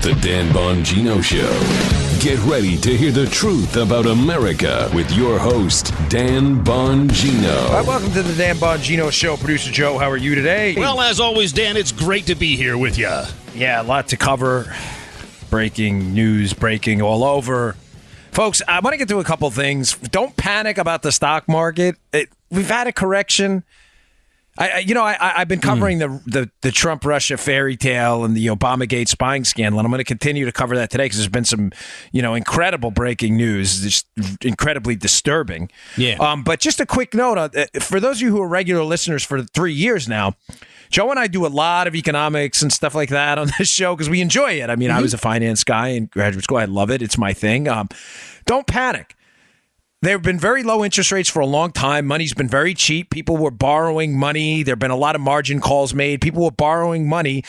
The Dan Bongino Show. Get ready to hear the truth about America with your host, Dan Bongino. All right, welcome to the Dan Bongino Show. Producer Joe, how are you today? Well, as always, Dan, it's great to be here with you. Yeah, a lot to cover. Breaking news, breaking all over. Folks, I want to get to a couple things. Don't panic about the stock market. We've had a correction. I've been covering the Trump-Russia fairy tale and the Obamagate spying scandal, and I'm going to continue to cover that today because there's been some, incredible breaking news, just incredibly disturbing. Yeah. But just a quick note, for those of you who are regular listeners for 3 years now, Joe and I do a lot of economics and stuff like that on this show because we enjoy it. I mean, I was a finance guy in graduate school. I love it. It's my thing. Don't panic. There have been very low interest rates for a long time. Money's been very cheap. People were borrowing money. There have been a lot of margin calls made. People were borrowing money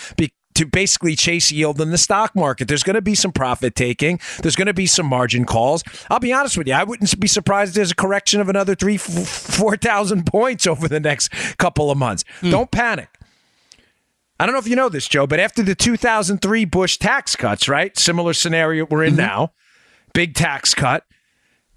to basically chase yield in the stock market. There's going to be some profit taking. There's going to be some margin calls. I'll be honest with you. I wouldn't be surprised if there's a correction of another 4,000 points over the next couple of months. Don't panic. I don't know if you know this, Joe, but after the 2003 Bush tax cuts, right? Similar scenario we're in now. Big tax cut.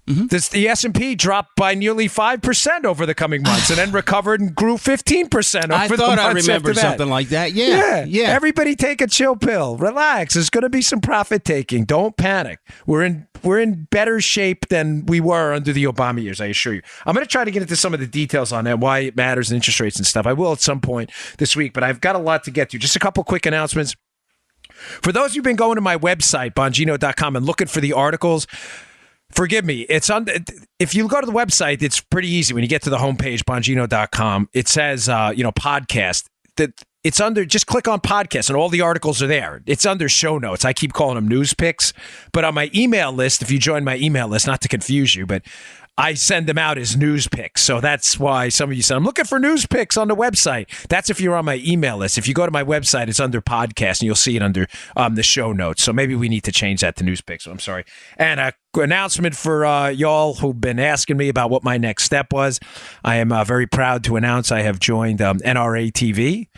The S&P dropped by nearly 5% over the coming months and then recovered and grew 15% over the months. I thought I remembered something like that. Yeah. Everybody take a chill pill. Relax. There's going to be some profit taking. Don't panic. We're in better shape than we were under the Obama years, I assure you. I'm going to try to get into some of the details on that, why it matters and interest rates and stuff. I will at some point this week, but I've got a lot to get to. Just a couple quick announcements. For those who've been going to my website, Bongino.com, and looking for the articles, forgive me. If you go to the website, it's pretty easy. When you get to the homepage, Bongino.com, it says, podcast. It's under, just click on podcast and all the articles are there. It's under show notes. I keep calling them news picks. But on my email list, if you join my email list, not to confuse you, but I send them out as news picks. So that's why some of you said, I'm looking for news picks on the website. That's if you're on my email list. If you go to my website, it's under podcast, and you'll see it under the show notes. So maybe we need to change that to news picks. So I'm sorry. And an announcement for y'all who've been asking me about what my next step was. I am very proud to announce I have joined NRA TV.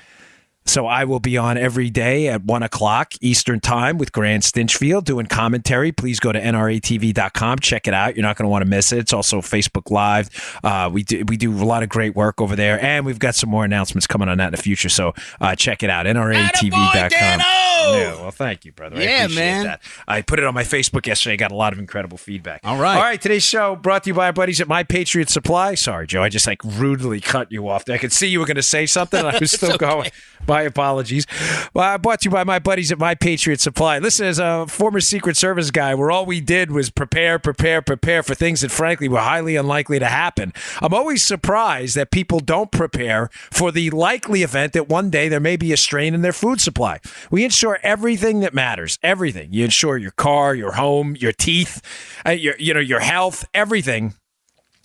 So I will be on every day at 1 o'clock Eastern Time with Grant Stinchfield doing commentary. Please go to nratv.com. Check it out. You're not going to want to miss it. It's also Facebook Live. We do a lot of great work over there, and we've got some more announcements coming on that in the future. So check it out, nratv.com. Yeah, well, thank you, brother. I appreciate that. I put it on my Facebook yesterday. Got a lot of incredible feedback. All right. Today's show brought to you by our buddies at My Patriot Supply. Sorry, Joe. I just rudely cut you off there. I could see you were going to say something. And I was still going. My apologies. Well, brought to you by my buddies at My Patriot Supply. Listen, as a former Secret Service guy, where all we did was prepare for things that, frankly, were highly unlikely to happen, I'm always surprised that people don't prepare for the likely event that one day there may be a strain in their food supply. We insure everything that matters. Everything. You insure your car, your home, your teeth, your health, everything.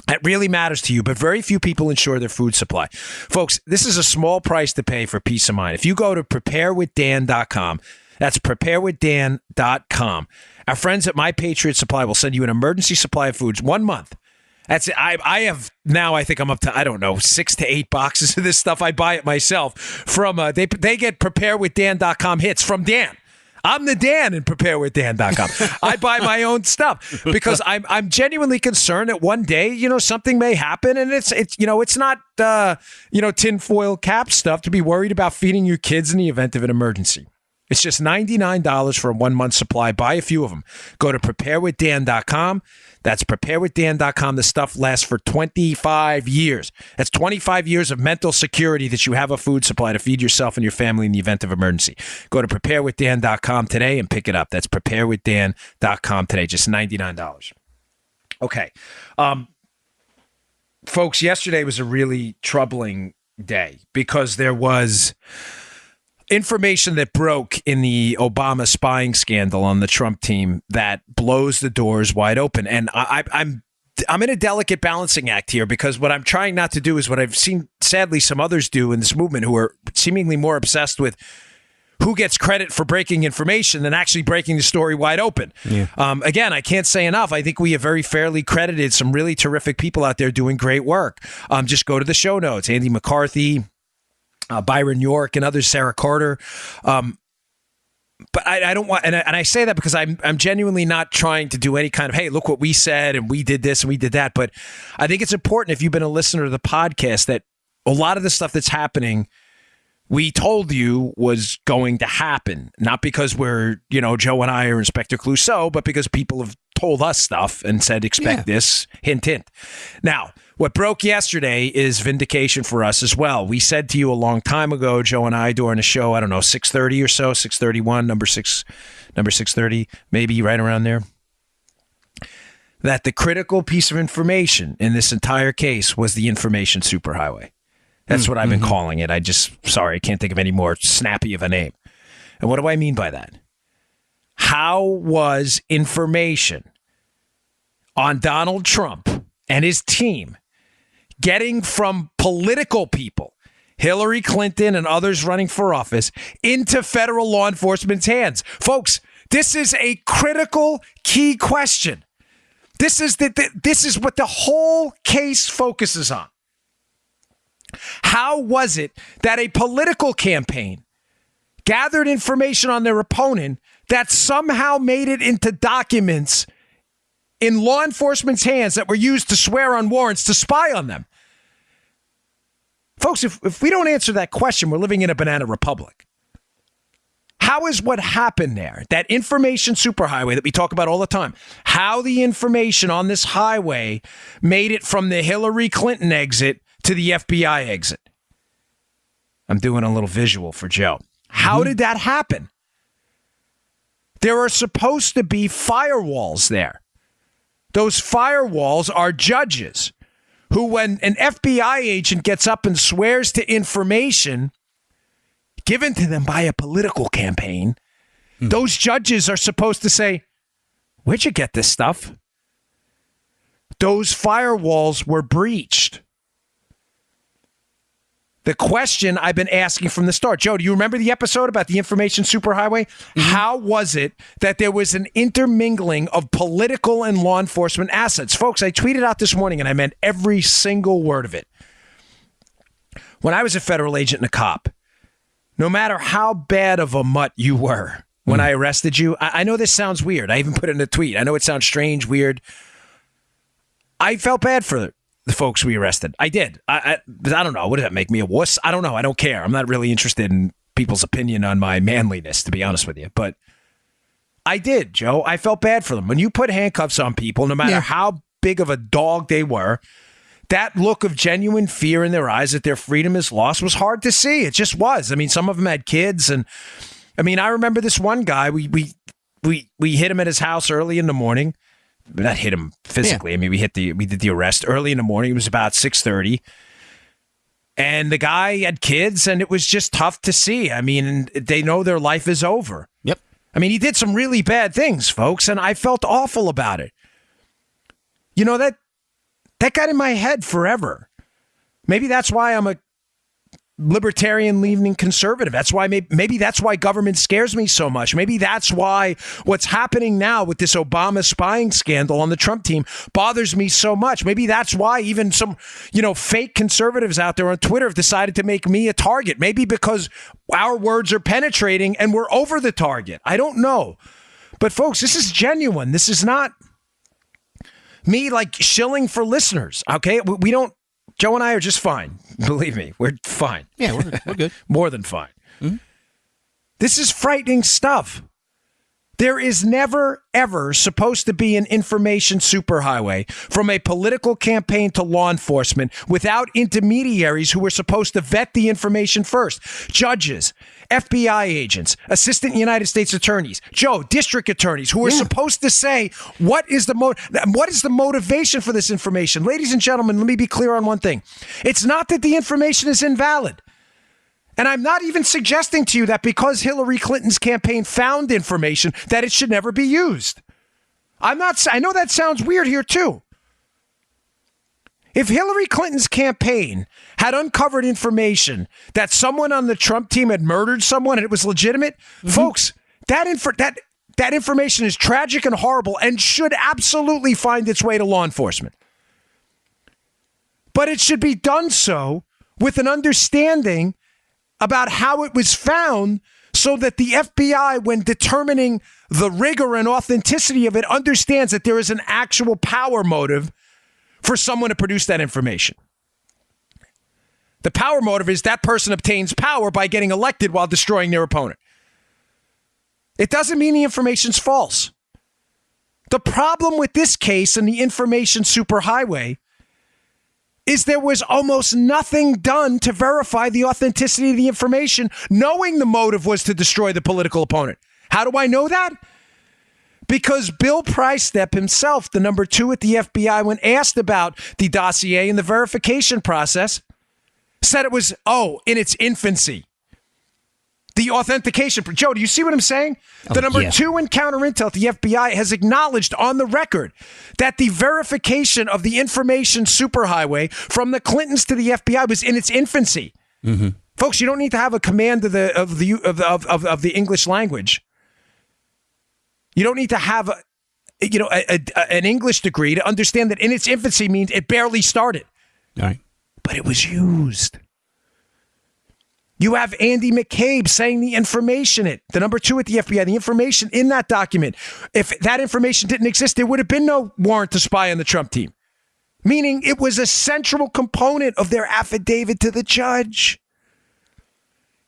That really matters to you, but very few people insure their food supply. Folks, this is a small price to pay for peace of mind. If you go to preparewithdan.com, that's preparewithdan.com, our friends at My Patriot Supply will send you an emergency supply of foods 1 month. That's it. I have now, I think I'm up to, 6 to 8 boxes of this stuff. I buy it myself from, they get preparewithdan.com hits from Dan. I'm the Dan in preparewithdan.com. I buy my own stuff because I'm genuinely concerned that one day, something may happen, and it's not tinfoil cap stuff to be worried about feeding your kids in the event of an emergency. It's just $99 for a 1 month supply. Buy a few of them. Go to preparewithdan.com. That's preparewithdan.com. The stuff lasts for 25 years. That's 25 years of mental security that you have a food supply to feed yourself and your family in the event of emergency. Go to preparewithdan.com today and pick it up. That's preparewithdan.com today. Just $99. Okay. Folks, yesterday was a really troubling day because there was information that broke in the Obama spying scandal on the Trump team that blows the doors wide open. And I'm in a delicate balancing act here because what I'm trying not to do is what I've seen, sadly, some others do in this movement who are seemingly more obsessed with who gets credit for breaking information than actually breaking the story wide open. Yeah. Again, I can't say enough. I think we have very fairly credited some really terrific people out there doing great work. Just go to the show notes. Andy McCarthy, Byron York, and others, Sarah Carter. But I don't want, and I say that because I'm genuinely not trying to do any kind of, hey, look what we said and we did this and we did that. But I think it's important, if you've been a listener to the podcast, that a lot of the stuff that's happening, we told you was going to happen. Not because we're, Joe and I are Inspector Clouseau, but because people have told us stuff and said, expect this, hint, hint. Now, what broke yesterday is vindication for us as well. We said to you a long time ago, Joe and I, during a show, I don't know, 6:30 or so, 6:31, number 6:30, maybe right around there, that the critical piece of information in this entire case was the information superhighway. That's what I've been calling it. I can't think of any more snappy of a name. And what do I mean by that? How was information on Donald Trump and his team getting from political people, Hillary Clinton and others running for office, into federal law enforcement's hands? Folks, this is a critical, key question. This is what the whole case focuses on. How was it that a political campaign gathered information on their opponent that somehow made it into documents in law enforcement's hands that were used to swear on warrants to spy on them? Folks, if we don't answer that question, we're living in a banana republic. How is what happened there, that information superhighway that we talk about all the time, how the information on this highway made it from the Hillary Clinton exit to the FBI exit? I'm doing a little visual for Joe. How did that happen? There are supposed to be firewalls there. Those firewalls are judges who, when an FBI agent gets up and swears to information given to them by a political campaign, those judges are supposed to say, where'd you get this stuff? Those firewalls were breached. The question I've been asking from the start, Joe, do you remember the episode about the information superhighway? How was it that there was an intermingling of political and law enforcement assets? Folks, I tweeted out this morning, and I meant every single word of it. When I was a federal agent and a cop, no matter how bad of a mutt you were when I arrested you, I know this sounds weird. I even put it in a tweet. I know it sounds strange, weird. I felt bad for the folks we arrested. I did. I don't know. What did that make me, a wuss? I don't know. I don't care. I'm not really interested in people's opinion on my manliness, to be honest with you. But I did, Joe. I felt bad for them. When you put handcuffs on people, no matter how big of a dog they were, that look of genuine fear in their eyes that their freedom is lost was hard to see. It just was. I mean, some of them had kids. And I mean, I remember this one guy, we hit him at his house early in the morning. Not hit him physically. Yeah. I mean, we did the arrest early in the morning. It was about 6:30. And the guy had kids, and it was just tough to see. I mean, they know their life is over. Yep. I mean, he did some really bad things, folks, and I felt awful about it. You know, that got in my head forever. Maybe that's why I'm a libertarian-leaning conservative. That's why maybe that's why government scares me so much. Maybe that's why what's happening now with this Obama spying scandal on the Trump team bothers me so much. Maybe that's why even some, fake conservatives out there on Twitter have decided to make me a target. Maybe because our words are penetrating and we're over the target. I don't know. But folks, this is genuine. This is not me shilling for listeners. Okay? We don't. Joe and I are just fine. Believe me, we're fine. Yeah, we're good. More than fine. This is frightening stuff. There is never, ever supposed to be an information superhighway from a political campaign to law enforcement without intermediaries who were supposed to vet the information first. Judges, FBI agents, assistant United States attorneys, district attorneys who are supposed to say, what is the motivation for this information? Ladies and gentlemen, let me be clear on one thing. It's not that the information is invalid. And I'm not even suggesting to you that because Hillary Clinton's campaign found information that it should never be used. I know that sounds weird here too. If Hillary Clinton's campaign had uncovered information that someone on the Trump team had murdered someone and it was legitimate, folks, that information is tragic and horrible and should absolutely find its way to law enforcement. But it should be done so with an understanding about how it was found so that the FBI, when determining the rigor and authenticity of it, understands that there is an actual power motive for someone to produce that information. The power motive is that person obtains power by getting elected while destroying their opponent. It doesn't mean the information's false. The problem with this case and the information superhighway is there was almost nothing done to verify the authenticity of the information, knowing the motive was to destroy the political opponent. How do I know that? Because Bill Pricestep himself, the number 2 at the FBI, when asked about the dossier and the verification process, said it was, in its infancy. The authentication. Joe, do you see what I'm saying? The number 2 in counterintel at the FBI has acknowledged on the record that the verification of the information superhighway from the Clintons to the FBI was in its infancy. Mm-hmm. Folks, you don't need to have a command of the English language. You don't need to have an English degree to understand that in its infancy means it barely started. All right. But it was used. You have Andy McCabe saying the information, the number 2 at the FBI, the information in that document. If that information didn't exist, there would have been no warrant to spy on the Trump team. Meaning it was a central component of their affidavit to the judge.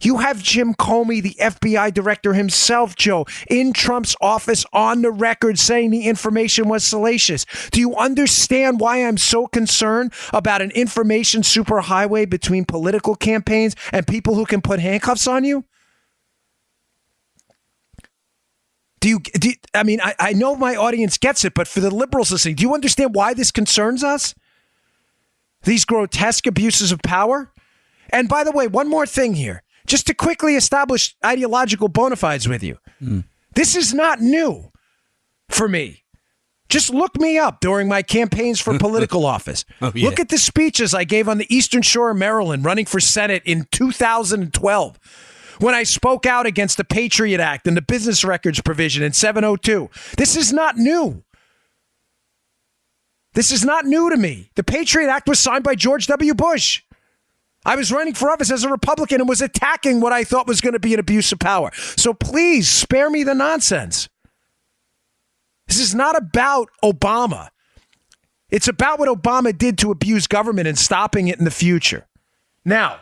You have Jim Comey, the FBI director himself, Joe, in Trump's office on the record saying the information was salacious. Do you understand why I'm so concerned about an information superhighway between political campaigns and people who can put handcuffs on you? I know my audience gets it, but for the liberals listening, do you understand why this concerns us? These grotesque abuses of power? And by the way, one more thing here. Just to quickly establish ideological bona fides with you. This is not new for me. Just look me up during my campaigns for political office. Look at the speeches I gave on the Eastern Shore of Maryland running for Senate in 2012 when I spoke out against the Patriot Act and the business records provision in 702. This is not new. This is not new to me. The Patriot Act was signed by George W. Bush. I was running for office as a Republican and was attacking what I thought was going to be an abuse of power. So please spare me the nonsense. This is not about Obama. It's about what Obama did to abuse government and stopping it in the future. Now,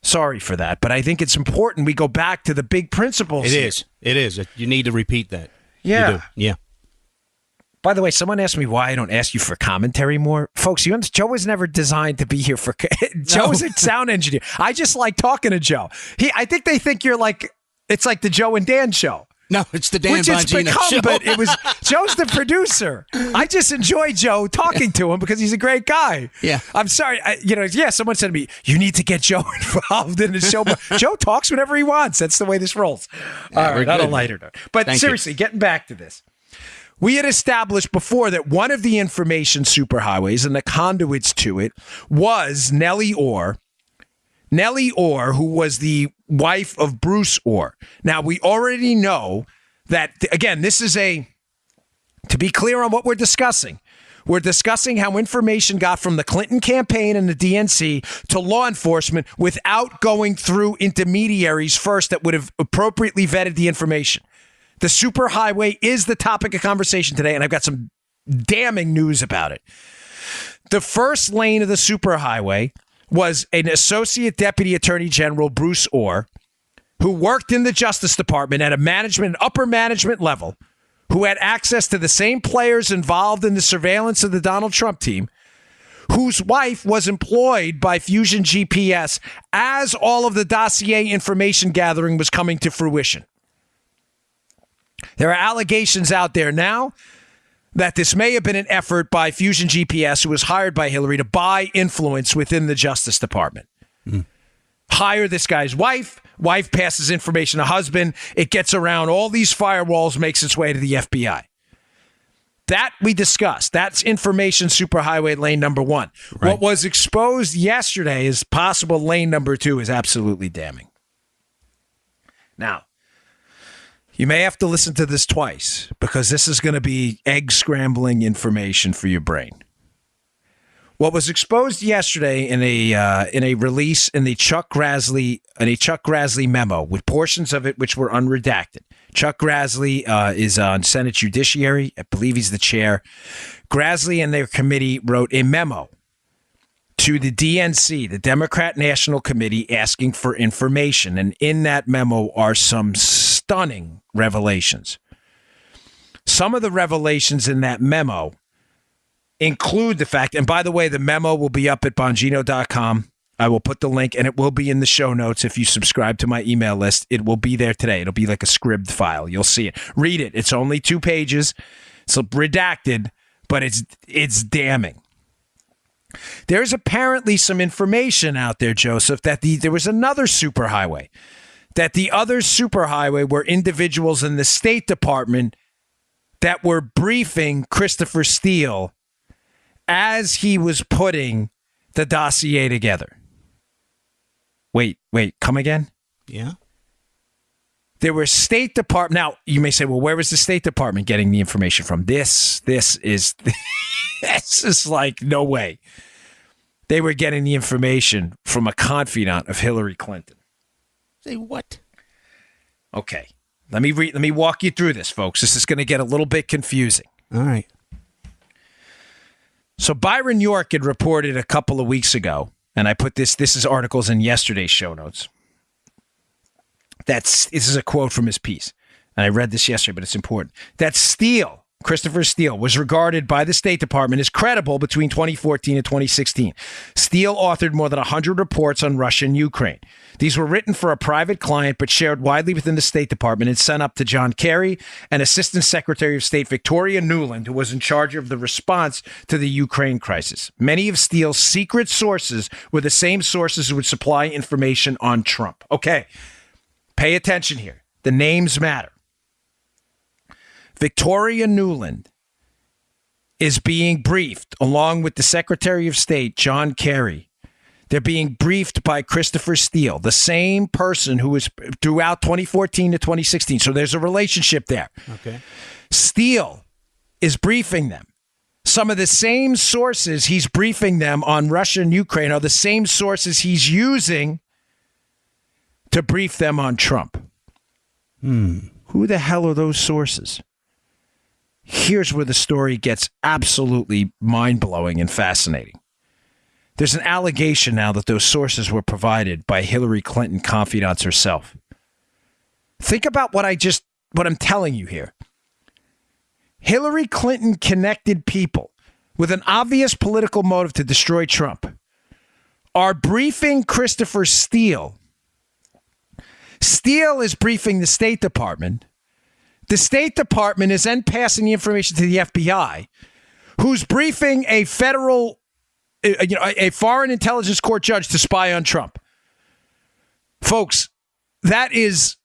sorry for that, but I think it's important we go back to the big principles. It is. You need to repeat that. Yeah. You do. Yeah. By the way, someone asked me why I don't ask you for commentary more. Folks, Joe was never designed to be here for... Joe is a sound engineer. I just like talking to Joe. I think they think you're like... It's like the Joe and Dan show. No, it's the Dan Bongino show. But it was... Joe's the producer. I just enjoy Joe talking to him because he's a great guy. Yeah. I'm sorry. Someone said to me, you need to get Joe involved in the show. But Joe talks whenever he wants. That's the way this rolls. All right, on a lighter note. But seriously, getting back to this. We had established before that one of the information superhighways and the conduits to it was Nellie Orr. Nellie Orr, who was the wife of Bruce Orr. Now, we already know that, again, this is to be clear on what we're discussing how information got from the Clinton campaign and the DNC to law enforcement without going through intermediaries first that would have appropriately vetted the information. The superhighway is the topic of conversation today, and I've got some damning news about it. The first lane of the superhighway was an Associate Deputy Attorney General, Bruce Orr, who worked in the Justice Department at an upper management level, who had access to the same players involved in the surveillance of the Donald Trump team, whose wife was employed by Fusion GPS as all of the dossier information gathering was coming to fruition. There are allegations out there now that this may have been an effort by Fusion GPS, who was hired by Hillary, to buy influence within the Justice Department. Hire this guy's wife. Wife passes information to husband. It gets around all these firewalls, makes its way to the FBI. That we discussed. That's information superhighway lane number 1. Right. What was exposed yesterday as possible lane number 2 is absolutely damning. Now, you may have to listen to this twice because this is going to be egg scrambling information for your brain. What was exposed yesterday in a release in the Chuck Grassley memo, with portions of it which were unredacted. Chuck Grassley is on Senate Judiciary. I believe he's the chair. Grassley and their committee wrote a memo to the DNC, the Democrat National Committee, asking for information. And in that memo are some stunning revelations. Some of the revelations in that memo include the fact, and by the way, the memo will be up at Bongino.com. I will put the link, and it will be in the show notes if you subscribe to my email list. It will be there today. It'll be like a scribed file. You'll see it. Read it. It's only 2 pages. It's redacted, but it's damning. There's apparently some information out there, Joseph, that there was another superhighway, that the other superhighway were individuals in the State Department that were briefing Christopher Steele as he was putting the dossier together. Wait, come again? Yeah. There were State Department. Now, you may say, well, where was the State Department getting the information from? This is like, no way. They were getting the information from a confidant of Hillary Clinton. Say what? Okay. Let me walk you through this, folks. This is going to get a little bit confusing. All right. So Byron York had reported a couple of weeks ago, and I put this is articles in yesterday's show notes. This is a quote from his piece, and I read this yesterday, but it's important. That Steele, Christopher Steele, was regarded by the State Department as credible between 2014 and 2016. Steele authored more than 100 reports on Russia and Ukraine. These were written for a private client, but shared widely within the State Department and sent up to John Kerry and Assistant Secretary of State Victoria Nuland, who was in charge of the response to the Ukraine crisis. Many of Steele's secret sources were the same sources who would supply information on Trump. Okay, pay attention here. The names matter. Victoria Nuland is being briefed along with the Secretary of State, John Kerry. They're being briefed by Christopher Steele, the same person who was throughout 2014 to 2016. So there's a relationship there. Okay. Steele is briefing them. Some of the same sources he's briefing them on Russia and Ukraine are the same sources he's using to brief them on Trump. Who the hell are those sources? Here's where the story gets absolutely mind-blowing and fascinating. There's an allegation now that those sources were provided by Hillary Clinton confidants herself. Think about what I'm telling you here. Hillary Clinton connected people with an obvious political motive to destroy Trump are briefing Christopher Steele. Steele is briefing the State Department. The State Department is then passing the information to the FBI, who's briefing a federal, a foreign intelligence court judge to spy on Trump. Folks, that is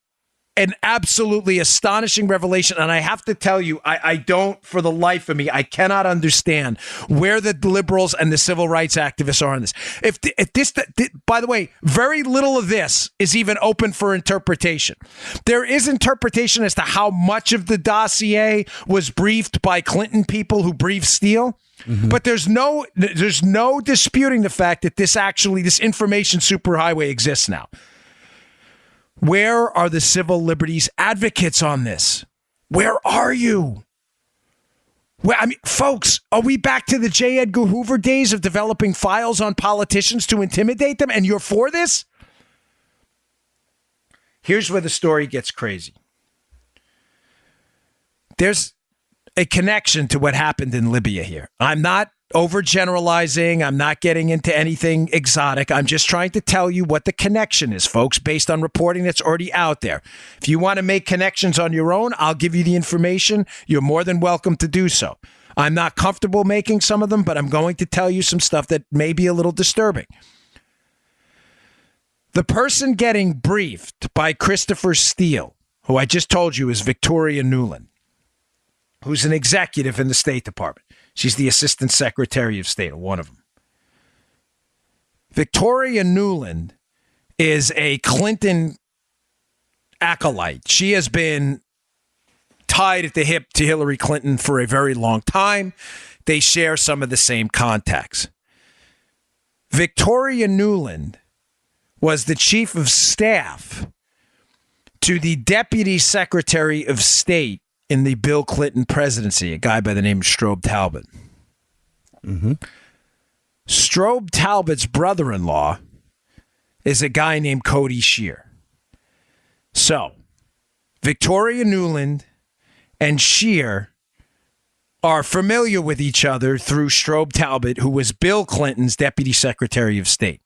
an absolutely astonishing revelation. And I have to tell you, I don't, for the life of me, I cannot understand where the liberals and the civil rights activists are on this. If this, by the way, very little of this is even open for interpretation. There is interpretation as to how much of the dossier was briefed by Clinton people who briefed Steele. Mm-hmm. But there's no disputing the fact that this information superhighway exists now. Where are the civil liberties advocates on this? Where are you? Folks, are we back to the J. Edgar Hoover days of developing files on politicians to intimidate them, and you're for this? Here's where the story gets crazy. There's a connection to what happened in Libya here. I'm not overgeneralizing. I'm not getting into anything exotic. I'm just trying to tell you what the connection is, folks, based on reporting that's already out there. If you want to make connections on your own, I'll give you the information. You're more than welcome to do so. I'm not comfortable making some of them, but I'm going to tell you some stuff that may be a little disturbing. The person getting briefed by Christopher Steele, who I just told you is Victoria Nuland, who's an executive in the State Department. She's the Assistant Secretary of State, one of them. Victoria Nuland is a Clinton acolyte. She has been tied at the hip to Hillary Clinton for a very long time. They share some of the same contacts. Victoria Nuland was the chief of staff to the Deputy Secretary of State in the Bill Clinton presidency, a guy by the name of Strobe Talbot. Mm-hmm. Strobe Talbot's brother-in-law is a guy named Cody Shear. So, Victoria Nuland and Shear are familiar with each other through Strobe Talbot, who was Bill Clinton's Deputy Secretary of State.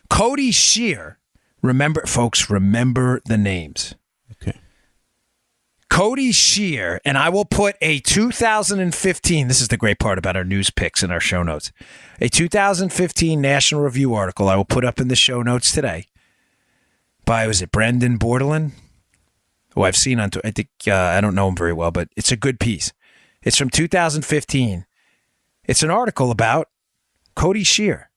Cody Shear, remember the names. Okay. Cody Shear, and I will put a 2015, this is the great part about our news picks in our show notes, a 2015 National Review article I will put up in the show notes today by, was it Brendan Bordelin? Who I've seen on, I think, I don't know him very well, but it's a good piece. It's from 2015. It's an article about Cody Shear.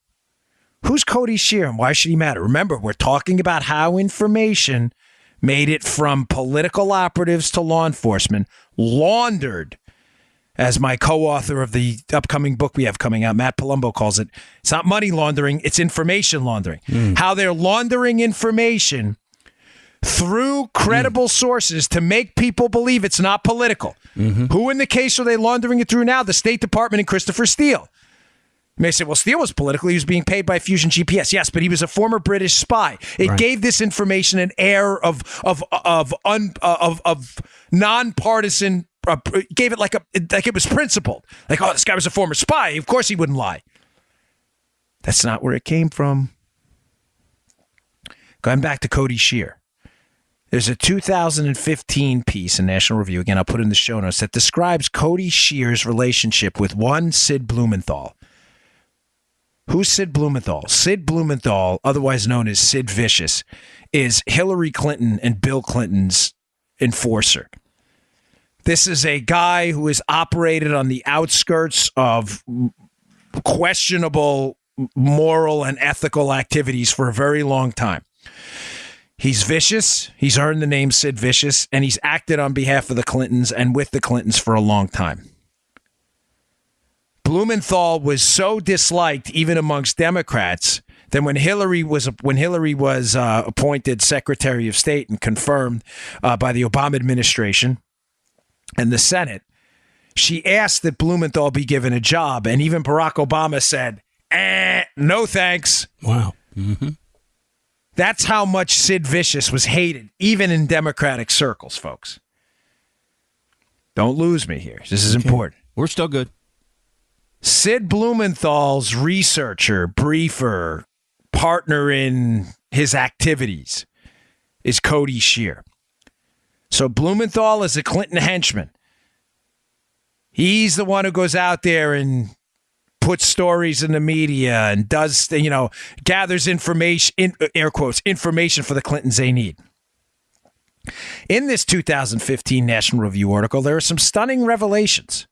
Who's Cody Shear and why should he matter? Remember, we're talking about how information made it from political operatives to law enforcement, laundered, as my co-author of the upcoming book we have coming out, Matt Palumbo, calls it. It's not money laundering, it's information laundering. How they're laundering information through credible sources to make people believe it's not political. Who in the case are they laundering it through now? The State Department and Christopher Steele. You may say, well, Steele was political. He was being paid by Fusion GPS. Yes, but he was a former British spy. It gave this information an air of nonpartisan. Gave it like it was principled. Like, oh, this guy was a former spy. Of course, he wouldn't lie. That's not where it came from. Going back to Cody Shear. There's a 2015 piece in National Review, again, I'll put it in the show notes, that describes Cody Shear's relationship with one Sid Blumenthal. Who's Sid Blumenthal? Sid Blumenthal, otherwise known as Sid Vicious, is Hillary Clinton and Bill Clinton's enforcer. This is a guy who has operated on the outskirts of questionable moral and ethical activities for a very long time. He's vicious. He's earned the name Sid Vicious, and he's acted on behalf of the Clintons and with the Clintons for a long time. Blumenthal was so disliked even amongst Democrats that when Hillary was appointed Secretary of State and confirmed by the Obama administration and the Senate, she asked that Blumenthal be given a job, and even Barack Obama said, no thanks. Wow. Mm-hmm. That's how much Sid Vicious was hated, even in Democratic circles, folks. Don't lose me here. This is important. We're still good. Sid Blumenthal's researcher, briefer, partner in his activities is Cody Shear. So Blumenthal is a Clinton henchman. He's the one who goes out there and puts stories in the media and does, gathers information, in air quotes, information for the Clintons they need. In this 2015 National Review article, there are some stunning revelations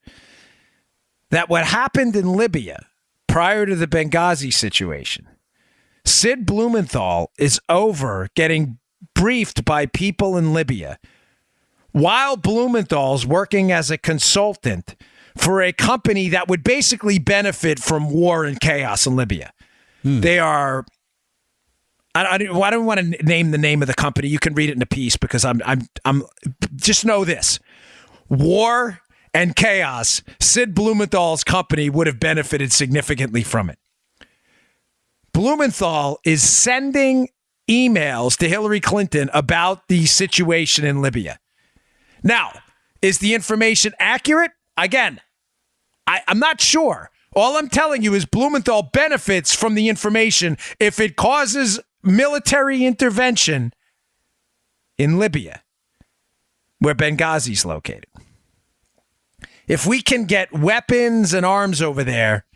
that what happened in Libya prior to the Benghazi situation, Sid Blumenthal is over getting briefed by people in Libya while Blumenthal's working as a consultant for a company that would basically benefit from war and chaos in Libya. They are, I don't want to name the name of the company. You can read it in a piece because I'm just know this. War and chaos, Sid Blumenthal's company would have benefited significantly from it. Blumenthal is sending emails to Hillary Clinton about the situation in Libya. Now, is the information accurate? Again, I'm not sure. All I'm telling you is Blumenthal benefits from the information if it causes military intervention in Libya, where Benghazi is located. If we can get weapons and arms over there,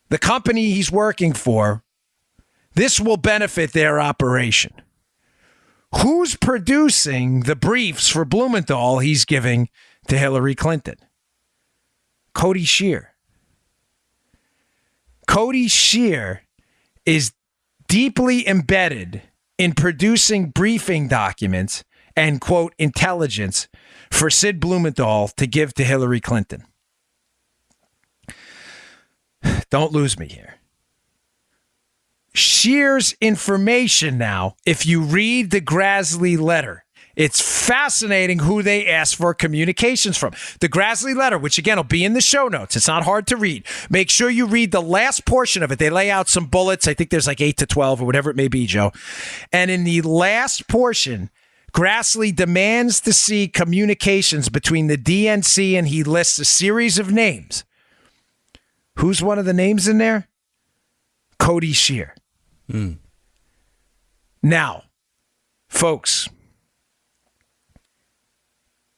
the company he's working for, this will benefit their operation. Who's producing the briefs for Blumenthal he's giving to Hillary Clinton? Cody Shear. Cody Shear is deeply embedded in producing briefing documents and, quote, intelligence for Sid Blumenthal to give to Hillary Clinton. Don't lose me here. Scheer's information now, if you read the Grassley letter, it's fascinating who they asked for communications from. The Grassley letter, which again will be in the show notes. It's not hard to read. Make sure you read the last portion of it. They lay out some bullets. I think there's like 8 to 12 or whatever it may be, Joe. And in the last portion, Grassley demands to see communications between the DNC, and he lists a series of names. Who's one of the names in there? Cody Scheer. Now, folks,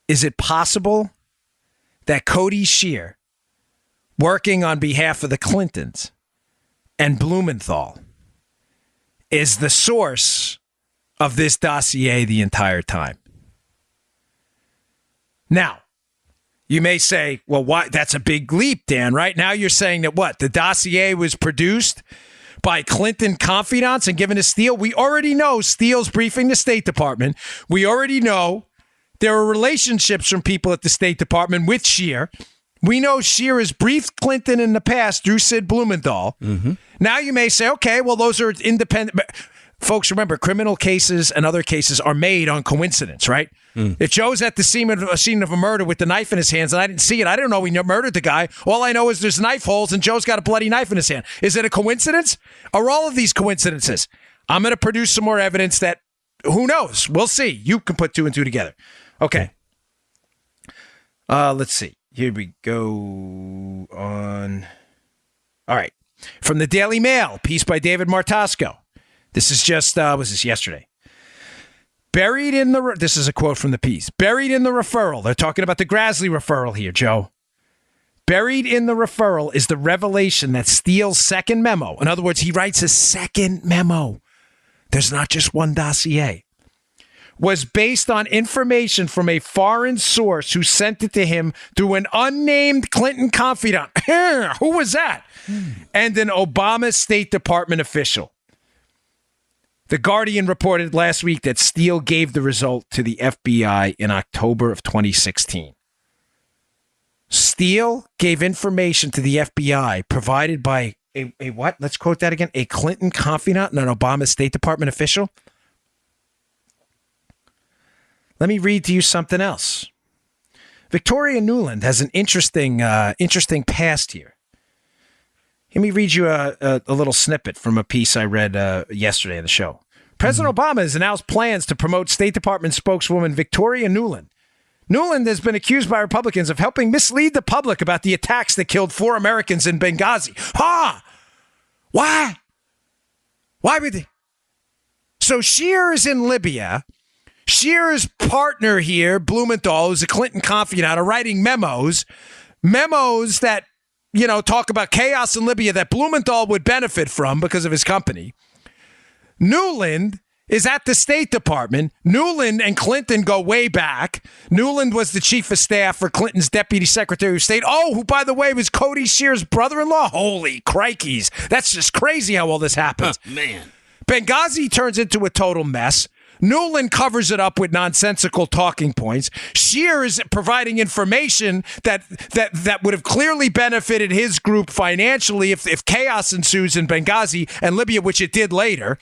is it possible that Cody Scheer, working on behalf of the Clintons and Blumenthal, is the source of this dossier the entire time? Now, you may say, well, why? That's a big leap, Dan, right? Now you're saying that what? The dossier was produced by Clinton confidants and given to Steele? We already know Steele's briefing the State Department. We already know there are relationships from people at the State Department with Scheer. We know Scheer has briefed Clinton in the past through Sid Blumenthal. Mm-hmm. Now you may say, okay, well, those are independent. Folks, remember, criminal cases and other cases are made on coincidence, right? If Joe's at the scene of a murder with the knife in his hands and I didn't see it, I don't know he murdered the guy. All I know is there's knife holes and Joe's got a bloody knife in his hand. Is it a coincidence? Are all of these coincidences? I'm going to produce some more evidence that, who knows? We'll see. You can put 2 and 2 together. Okay. Let's see. Here we go on. All right. From the Daily Mail, piece by David Martosco. This is just, was this yesterday? This is a quote from the piece. Buried in the referral. They're talking about the Grassley referral here, Joe. Buried in the referral is the revelation that Steele's second memo. In other words, he writes a second memo. There's not just one dossier. Was based on information from a foreign source who sent it to him through an unnamed Clinton confidant. Who was that? And an Obama State Department official. The Guardian reported last week that Steele gave the result to the FBI in October of 2016. Steele gave information to the FBI provided by a what? Let's quote that again. A Clinton confidant and an Obama State Department official. Let me read to you something else. Victoria Nuland has an interesting past here. Let me read you a little snippet from a piece I read yesterday on the show. President Obama has announced plans to promote State Department spokeswoman Victoria Nuland. Nuland has been accused by Republicans of helping mislead the public about the attacks that killed 4 Americans in Benghazi. Why? Why would they? So Scheer is in Libya. Scheer's partner here, Blumenthal, who's a Clinton confidant, are writing memos that, talk about chaos in Libya that Blumenthal would benefit from because of his company. Nuland is at the State Department. Nuland and Clinton go way back. Nuland was the chief of staff for Clinton's deputy secretary of state. Oh, who, by the way, was Cody Scheer's brother-in-law. Holy crikeys. That's just crazy how all this happens. Man. Benghazi turns into a total mess. Nuland covers it up with nonsensical talking points. Scheer is providing information that would have clearly benefited his group financially if chaos ensues in Benghazi and Libya, which it did later.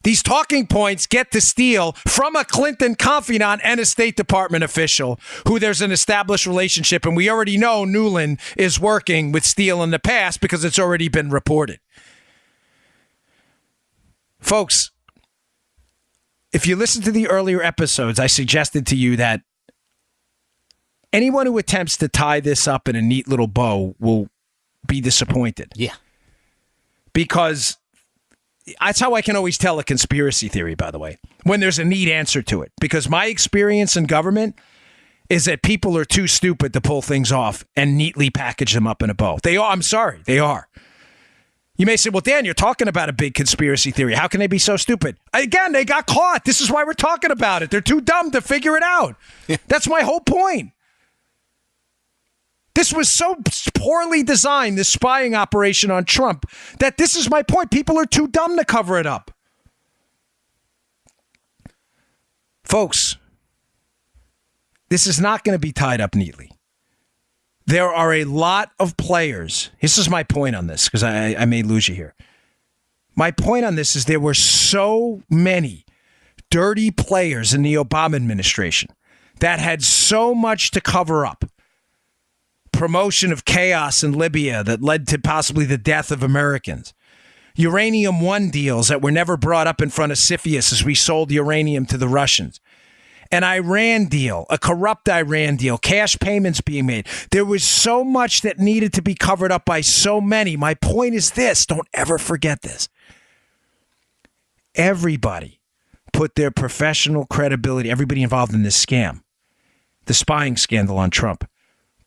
These talking points get to Steele from a Clinton confidant and a State Department official who there's an established relationship, and we already know Nuland is working with Steele in the past because it's already been reported. Folks, if you listen to the earlier episodes, I suggested to you that anyone who attempts to tie this up in a neat little bow will be disappointed. Yeah. Because that's how I can always tell a conspiracy theory, by the way, when there's a neat answer to it. Because my experience in government is that people are too stupid to pull things off and neatly package them up in a bow. They are. I'm sorry. They are. You may say, well, Dan, you're talking about a big conspiracy theory. How can they be so stupid? Again, they got caught. This is why we're talking about it. They're too dumb to figure it out. That's my whole point. This was so poorly designed, this spying operation on Trump, that this is my point. People are too dumb to cover it up. Folks, this is not going to be tied up neatly. There are a lot of players. This is my point on this, because I may lose you here. My point on this is there were so many dirty players in the Obama administration that had so much to cover up. Promotion of chaos in Libya that led to possibly the death of Americans. Uranium One deals that were never brought up in front of CFIUS as we sold uranium to the Russians. An Iran deal, a corrupt Iran deal, cash payments being made. There was so much that needed to be covered up by so many. My point is this, don't ever forget this. Everybody put their professional credibility, everybody involved in this scam, the spying scandal on Trump,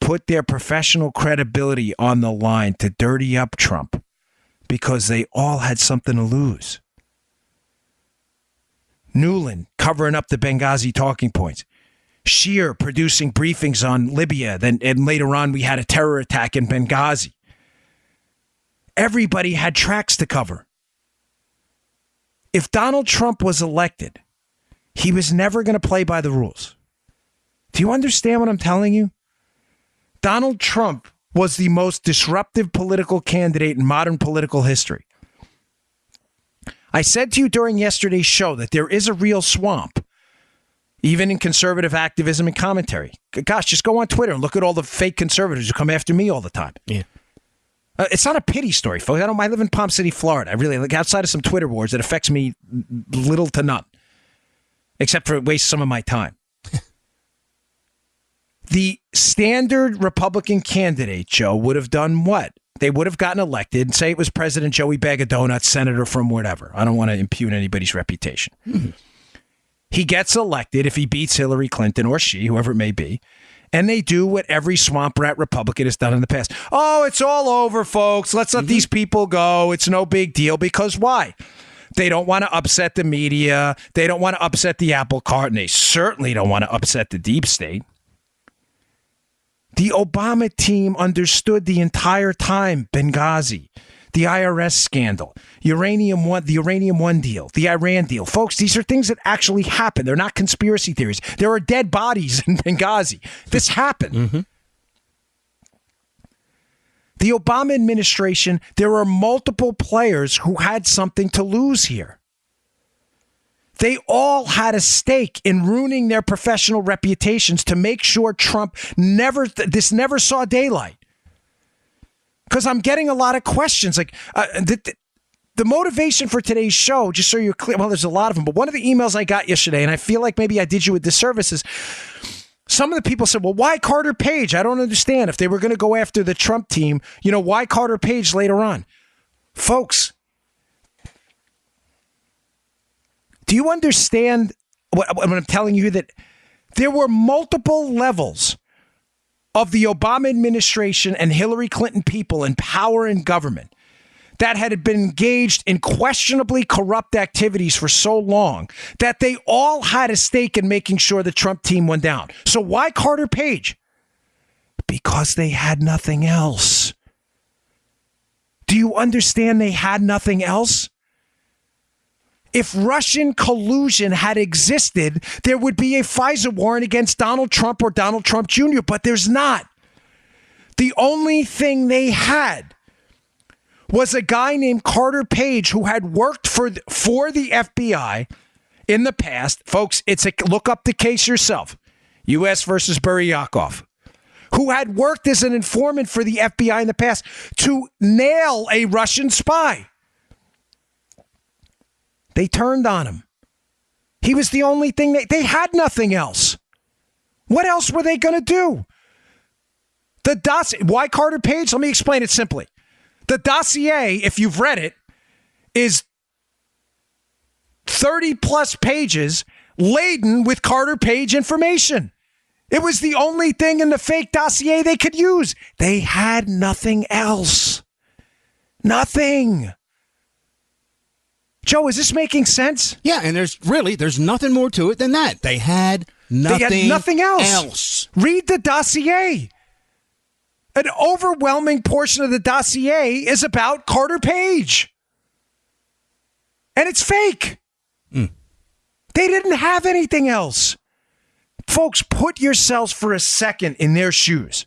put their professional credibility on the line to dirty up Trump because they all had something to lose. Nuland covering up the Benghazi talking points. Scheer producing briefings on Libya, and later on we had a terror attack in Benghazi. Everybody had tracks to cover. If Donald Trump was elected, he was never going to play by the rules. Do you understand what I'm telling you? Donald Trump was the most disruptive political candidate in modern political history. I said to you during yesterday's show that there is a real swamp, even in conservative activism and commentary. Gosh, just go on Twitter and look at all the fake conservatives who come after me all the time. Yeah. It's not a pity story, folks. I live in Palm City, Florida. I really, outside of some Twitter wars, it affects me little to none, except for it wastes some of my time. The standard Republican candidate, Joe, would have done what? They would have gotten elected, say it was President Joey Bag of Donuts, senator from whatever. I don't want to impugn anybody's reputation. Mm-hmm. He gets elected if he beats Hillary Clinton or she, whoever it may be, and they do what every swamp rat Republican has done in the past. Oh, it's all over, folks. Let's let these people go. It's no big deal. Because why? They don't want to upset the media. They don't want to upset the apple cart, and they certainly don't want to upset the deep state. The Obama team understood the entire time Benghazi, the IRS scandal, the Uranium One deal, the Iran deal. Folks, these are things that actually happen. They're not conspiracy theories. There are dead bodies in Benghazi. This happened. Mm-hmm. The Obama administration, there are multiple players who had something to lose here. They all had a stake in ruining their professional reputations to make sure Trump never saw daylight. Because I'm getting a lot of questions. Like the motivation for today's show, just so you're clear, well, there's a lot of them, but one of the emails I got yesterday, and I feel like maybe I did you a disservice, is some of the people said, well, why Carter Page? I don't understand. If they were going to go after the Trump team, why Carter Page later on? Folks, do you understand what I'm telling you, that there were multiple levels of the Obama administration and Hillary Clinton people in power and government that had been engaged in questionably corrupt activities for so long that they all had a stake in making sure the Trump team went down. So why Carter Page? Because they had nothing else. Do you understand they had nothing else? If Russian collusion had existed, there would be a FISA warrant against Donald Trump or Donald Trump Jr., but there's not. The only thing they had was a guy named Carter Page who had worked for the FBI in the past. Folks, look up the case yourself. U.S. versus Buryakov. Who had worked as an informant for the FBI in the past to nail a Russian spy. They turned on him. He was the only thing they had nothing else. What else were they going to do? The dossier. Why Carter Page? Let me explain it simply. The dossier, if you've read it, is 30 plus pages laden with Carter Page information. It was the only thing in the fake dossier they could use. They had nothing else. Nothing. Joe, is this making sense? Yeah, and there's nothing more to it than that. They had nothing else. Read the dossier. An overwhelming portion of the dossier is about Carter Page. And it's fake. Mm. They didn't have anything else. Folks, put yourselves for a second in their shoes.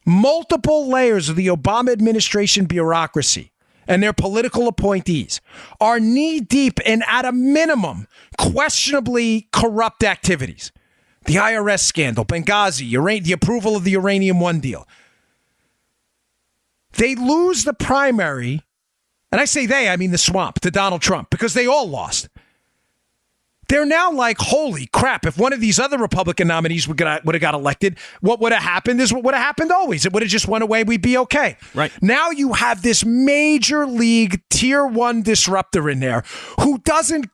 multiple layers of the Obama administration bureaucracy and their political appointees are knee-deep in, at a minimum, questionably corrupt activities. The IRS scandal, Benghazi, the approval of the Uranium One deal. They lose the primary, and I say they, I mean the swamp, to Donald Trump, because they all lost. They're now like, holy crap, if one of these other Republican nominees would have got elected, what would have happened is what would have happened always. It would have just went away. We'd be okay. Right. Now you have this major league tier 1 disruptor in there who doesn't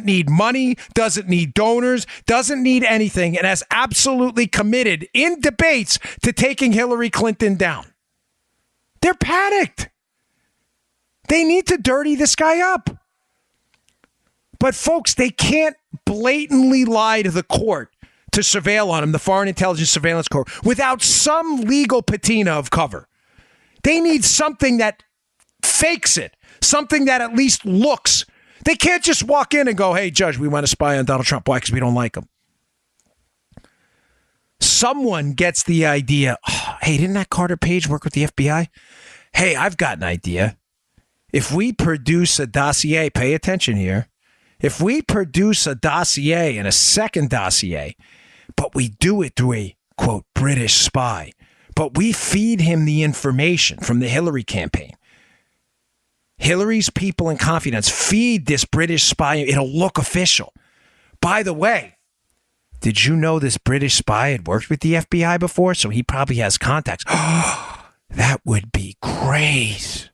need money, doesn't need donors, doesn't need anything, and has absolutely committed in debates to taking Hillary Clinton down. They're panicked. They need to dirty this guy up. But folks, they can't blatantly lie to the court to surveil on him, the Foreign Intelligence Surveillance Court, without some legal patina of cover. They need something that fakes it, something that at least looks. They can't just walk in and go, hey, Judge, we want to spy on Donald Trump. Why? Because we don't like him. Someone gets the idea, oh, hey, didn't that Carter Page work with the FBI? Hey, I've got an idea. If we produce a dossier, pay attention here. If we produce a dossier and a second dossier, but we do it through a, quote, British spy, but we feed him the information from the Hillary campaign. Hillary's people in confidence feed this British spy. It'll look official. By the way, did you know this British spy had worked with the FBI before? So he probably has contacts. Oh, that would be great.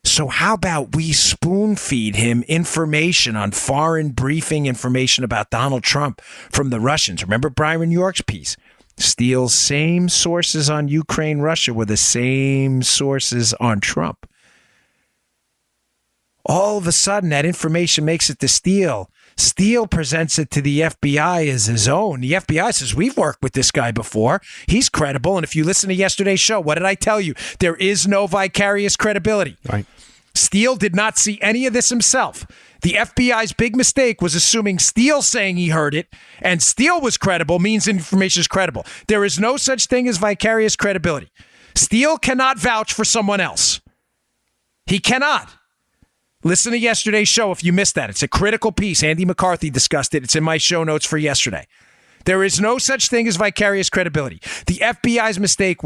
So how about we spoon feed him information on foreign briefing information about Donald Trump from the Russians? Remember Byron York's piece? Steele's same sources on Ukraine, Russia were the same sources on Trump. All of a sudden, that information makes it to Steele. Steele presents it to the FBI as his own. The FBI says, we've worked with this guy before. He's credible. And if you listen to yesterday's show, what did I tell you? There is no vicarious credibility. Right. Steele did not see any of this himself. The FBI's big mistake was assuming Steele saying he heard it and Steele was credible means information is credible. There is no such thing as vicarious credibility. Steele cannot vouch for someone else. He cannot. Listen to yesterday's show if you missed that. It's a critical piece. Andy McCarthy discussed it. It's in my show notes for yesterday. There is no such thing as vicarious credibility. The FBI's mistake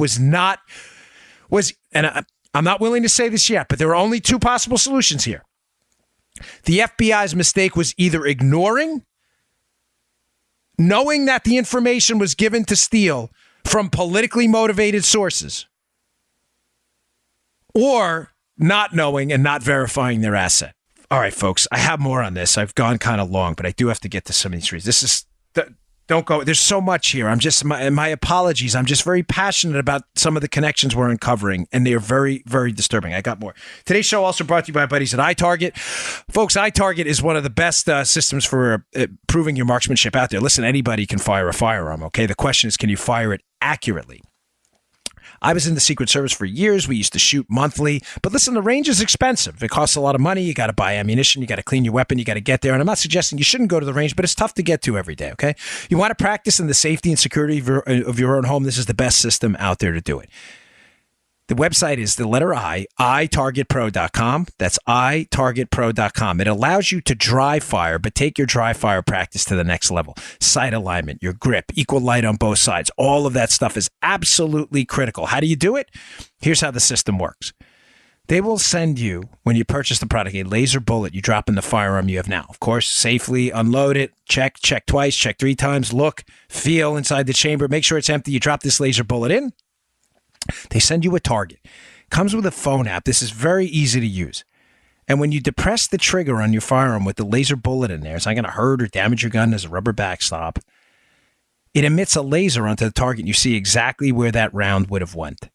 I'm not willing to say this yet, but there are only two possible solutions here. The FBI's mistake was either ignoring, knowing that the information was given to Steele from politically motivated sources, or not knowing and not verifying their asset. All right, folks, I have more on this. I've gone kind of long, but I do have to get to some of these reasons. Don't go. There's so much here. My apologies. I'm just very passionate about some of the connections we're uncovering, and they are very, very disturbing. I got more. Today's show also brought to you by buddies at iTarget. Folks, iTarget is one of the best systems for proving your marksmanship out there. Listen, anybody can fire a firearm, okay? The question is, can you fire it accurately? I was in the Secret Service for years. We used to shoot monthly. But listen, the range is expensive. It costs a lot of money. You got to buy ammunition. You got to clean your weapon. You got to get there. And I'm not suggesting you shouldn't go to the range, but it's tough to get to every day, okay? You want to practice in the safety and security of your own home. This is the best system out there to do it. The website is the letter I, itargetpro.com. That's itargetpro.com. It allows you to dry fire, but take your dry fire practice to the next level. Sight alignment, your grip, equal light on both sides. All of that stuff is absolutely critical. How do you do it? Here's how the system works. They will send you, when you purchase the product, a laser bullet you drop in the firearm you have now. Of course, safely unload it, check twice, check 3 times, look, feel inside the chamber, make sure it's empty. You drop this laser bullet in. They send you a target. Comes with a phone app. This is very easy to use. And when you depress the trigger on your firearm with the laser bullet in there, it's not going to hurt or damage your gun. There's a rubber backstop. It emits a laser onto the target. And you see exactly where that round would have went.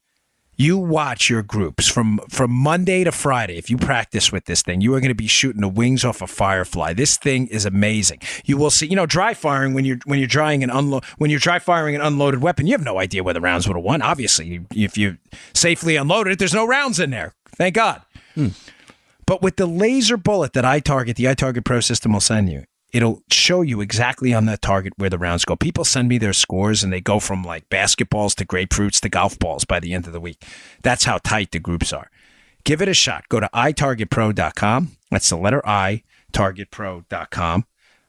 You watch your groups from Monday to Friday. If you practice with this thing, you are going to be shooting the wings off a firefly. This thing is amazing. You will see, dry firing when you're dry firing an unloaded weapon, you have no idea where the rounds would have won. Obviously, if you safely unloaded it, there's no rounds in there. Thank God. But with the laser bullet that the iTarget Pro system will send you, it'll show you exactly on that target where the rounds go. People send me their scores, and they go from like basketballs to grapefruits to golf balls by the end of the week. That's how tight the groups are. Give it a shot. Go to itargetpro.com. That's the letter I, targetpro.com.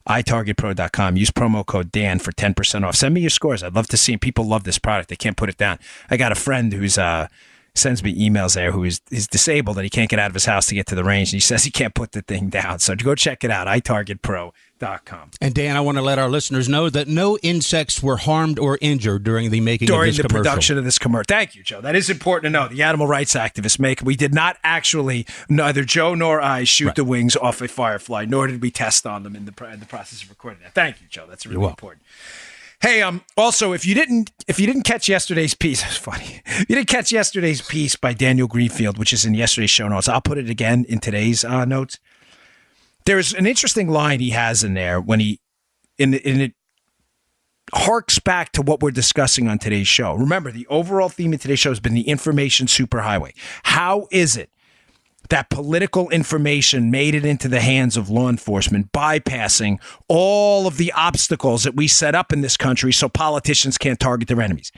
itargetpro.com. Use promo code Dan for 10% off. Send me your scores. I'd love to see them. People love this product. They can't put it down. I got a friend who's sends me emails there who is disabled and he can't get out of his house to get to the range. And he says he can't put the thing down. So go check it out, itargetpro.com. And Dan, I want to let our listeners know that no insects were harmed or injured during the making of this commercial. During the production of this commercial. Thank you, Joe. That is important to know. The animal rights activists we did not actually, neither Joe nor I, shoot the wings off a firefly, nor did we test on them in the process of recording that. Thank you, Joe. That's really important. Hey, also, if you didn't catch yesterday's piece, it's funny. You didn't catch yesterday's piece by Daniel Greenfield, which is in yesterday's show notes. I'll put it again in today's notes. There's an interesting line he has in there when it harks back to what we're discussing on today's show. Remember, the overall theme of today's show has been the information superhighway. How is it that political information made it into the hands of law enforcement, bypassing all of the obstacles that we set up in this country so politicians can't target their enemies?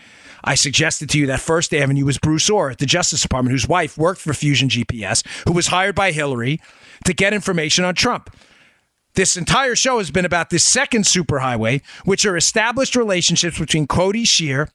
I suggested to you that First Avenue was Bruce Orr at the Justice Department, whose wife worked for Fusion GPS, who was hired by Hillary to get information on Trump. This entire show has been about this second superhighway, which are established relationships between Cody Shear,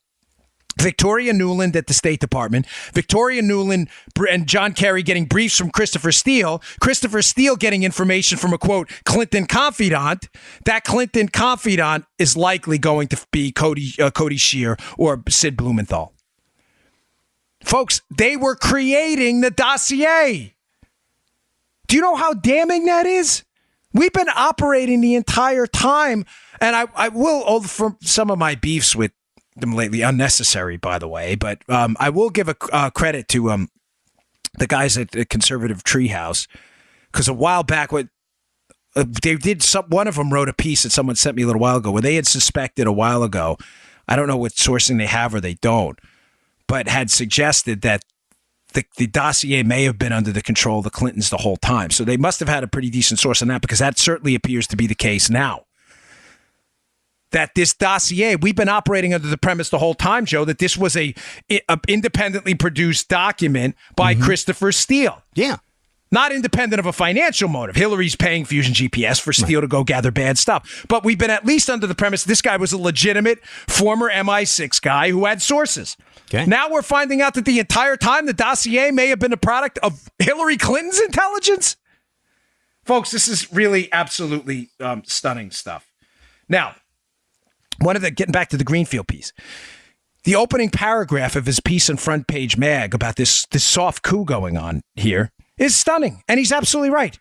Victoria Nuland at the State Department, Victoria Nuland and John Kerry getting briefs from Christopher Steele, Christopher Steele getting information from a, quote, Clinton confidant. That Clinton confidant is likely going to be Cody Shear or Sid Blumenthal. Folks, they were creating the dossier. Do you know how damning that is? We've been operating the entire time, and I will, from some of my beefs with them lately, unnecessary, by the way, but I will give a credit to the guys at the Conservative Treehouse, because a while back, they did one of them wrote a piece that someone sent me a little while ago where they had suspected a while ago, I don't know what sourcing they have or they don't, but had suggested that the dossier may have been under the control of the Clintons the whole time. So they must have had a pretty decent source on that, because that certainly appears to be the case now. That this dossier, we've been operating under the premise the whole time, Joe, that this was a independently produced document by Christopher Steele. Yeah. Not independent of a financial motive. Hillary's paying Fusion GPS for Steele to go gather bad stuff. But we've been at least under the premise this guy was a legitimate former MI6 guy who had sources. Okay. Now we're finding out that the entire time the dossier may have been a product of Hillary Clinton's intelligence. Folks, this is really absolutely stunning stuff. Now, getting back to the Greenfield piece, the opening paragraph of his piece in Front Page Mag about this soft coup going on here is stunning. And he's absolutely right.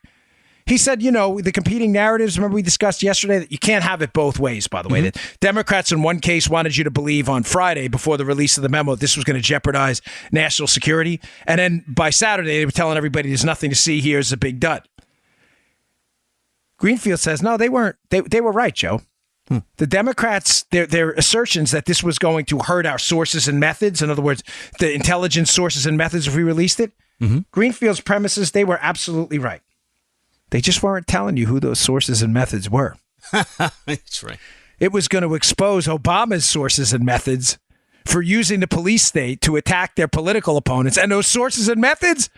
He said, the competing narratives, remember we discussed yesterday that you can't have it both ways, by the way. That Democrats in one case wanted you to believe on Friday before the release of the memo this was going to jeopardize national security. And then by Saturday, they were telling everybody there's nothing to see here, it's a big dud. Greenfield says, no, they weren't. They were right, Joe. The Democrats, their assertions that this was going to hurt our sources and methods, in other words, the intelligence sources and methods if we released it, Greenfield's premises, they were absolutely right. They just weren't telling you who those sources and methods were. That's right. It was going to expose Obama's sources and methods for using the police state to attack their political opponents. And those sources and methods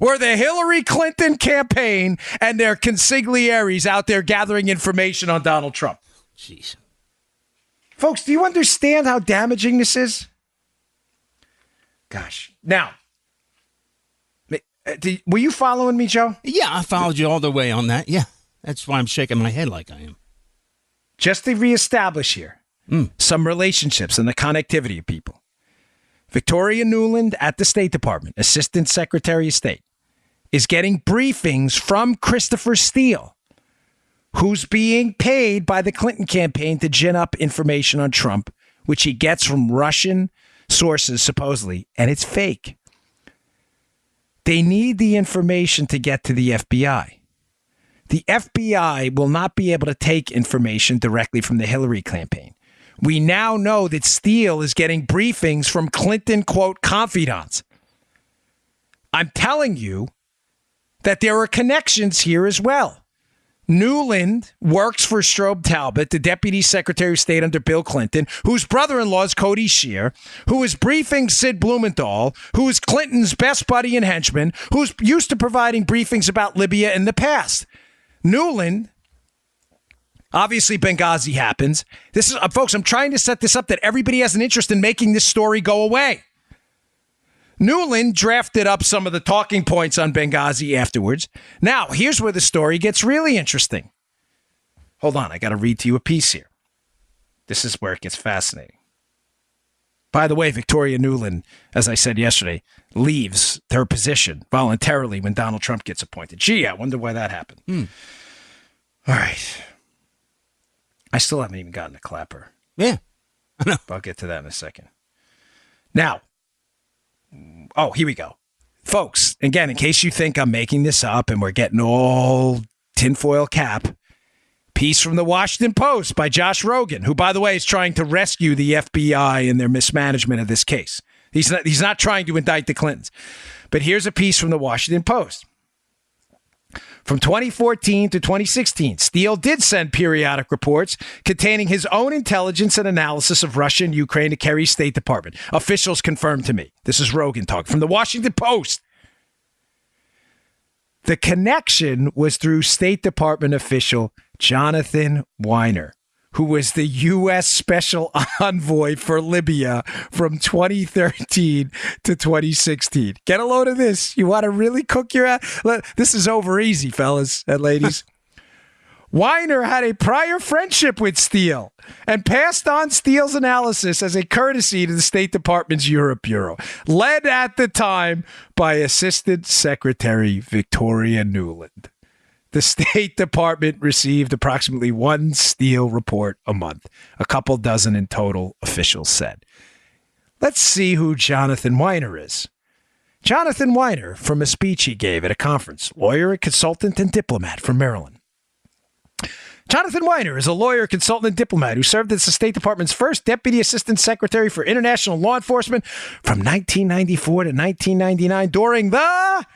were the Hillary Clinton campaign and their consigliaries out there gathering information on Donald Trump. Jeez. Folks, do you understand how damaging this is? Gosh. Now, were you following me, Joe? Yeah, I followed you all the way on that. Yeah, that's why I'm shaking my head like I am. Just to reestablish here some relationships and the connectivity of people. Victoria Nuland at the State Department, Assistant Secretary of State, is getting briefings from Christopher Steele, who's being paid by the Clinton campaign to gin up information on Trump, which he gets from Russian sources, supposedly, and it's fake. They need the information to get to the FBI. The FBI will not be able to take information directly from the Hillary campaign. We now know that Steele is getting briefings from Clinton, quote, confidants. I'm telling you that there are connections here as well. Newland works for Strobe Talbot, the Deputy Secretary of State under Bill Clinton, whose brother-in-law is Cody Shear, who is briefing Sid Blumenthal, who is Clinton's best buddy and henchman, who's used to providing briefings about Libya in the past. Newland, obviously Benghazi happens. This is, folks, I'm trying to set this up that everybody has an interest in making this story go away. Newland drafted up some of the talking points on Benghazi afterwards. Now, here's where the story gets really interesting. Hold on, I got to read to you a piece here. This is where it gets fascinating. By the way, Victoria Nuland, as I said yesterday, leaves her position voluntarily when Donald Trump gets appointed. Gee, I wonder why that happened. All right. I still haven't even gotten a clapper. Yeah, I know. I'll get to that in a second. Now, here we go. Folks, again, in case you think I'm making this up and we're getting all tinfoil cap, piece from the Washington Post by Josh Rogan, who, by the way, is trying to rescue the FBI in their mismanagement of this case. He's not trying to indict the Clintons. But here's a piece from the Washington Post. From 2014 to 2016, Steele did send periodic reports containing his own intelligence and analysis of Russia and Ukraine to Kerry's State Department. Officials confirmed to me. This is Rogan talk from the Washington Post. The connection was through State Department official Jonathan Weiner, who was the U.S. Special Envoy for Libya from 2013 to 2016. Get a load of this. You want to really cook your ass? This is over easy, fellas and ladies. Weiner had a prior friendship with Steele and passed on Steele's analysis as a courtesy to the State Department's Europe Bureau, led at the time by Assistant Secretary Victoria Nuland. The State Department received approximately one Steele report a month, a couple dozen in total, officials said. Let's see who Jonathan Weiner is. Jonathan Weiner, from a speech he gave at a conference, lawyer, consultant, and diplomat from Maryland. Jonathan Weiner is a lawyer, consultant, and diplomat who served as the State Department's first Deputy Assistant Secretary for International Law Enforcement from 1994 to 1999 during the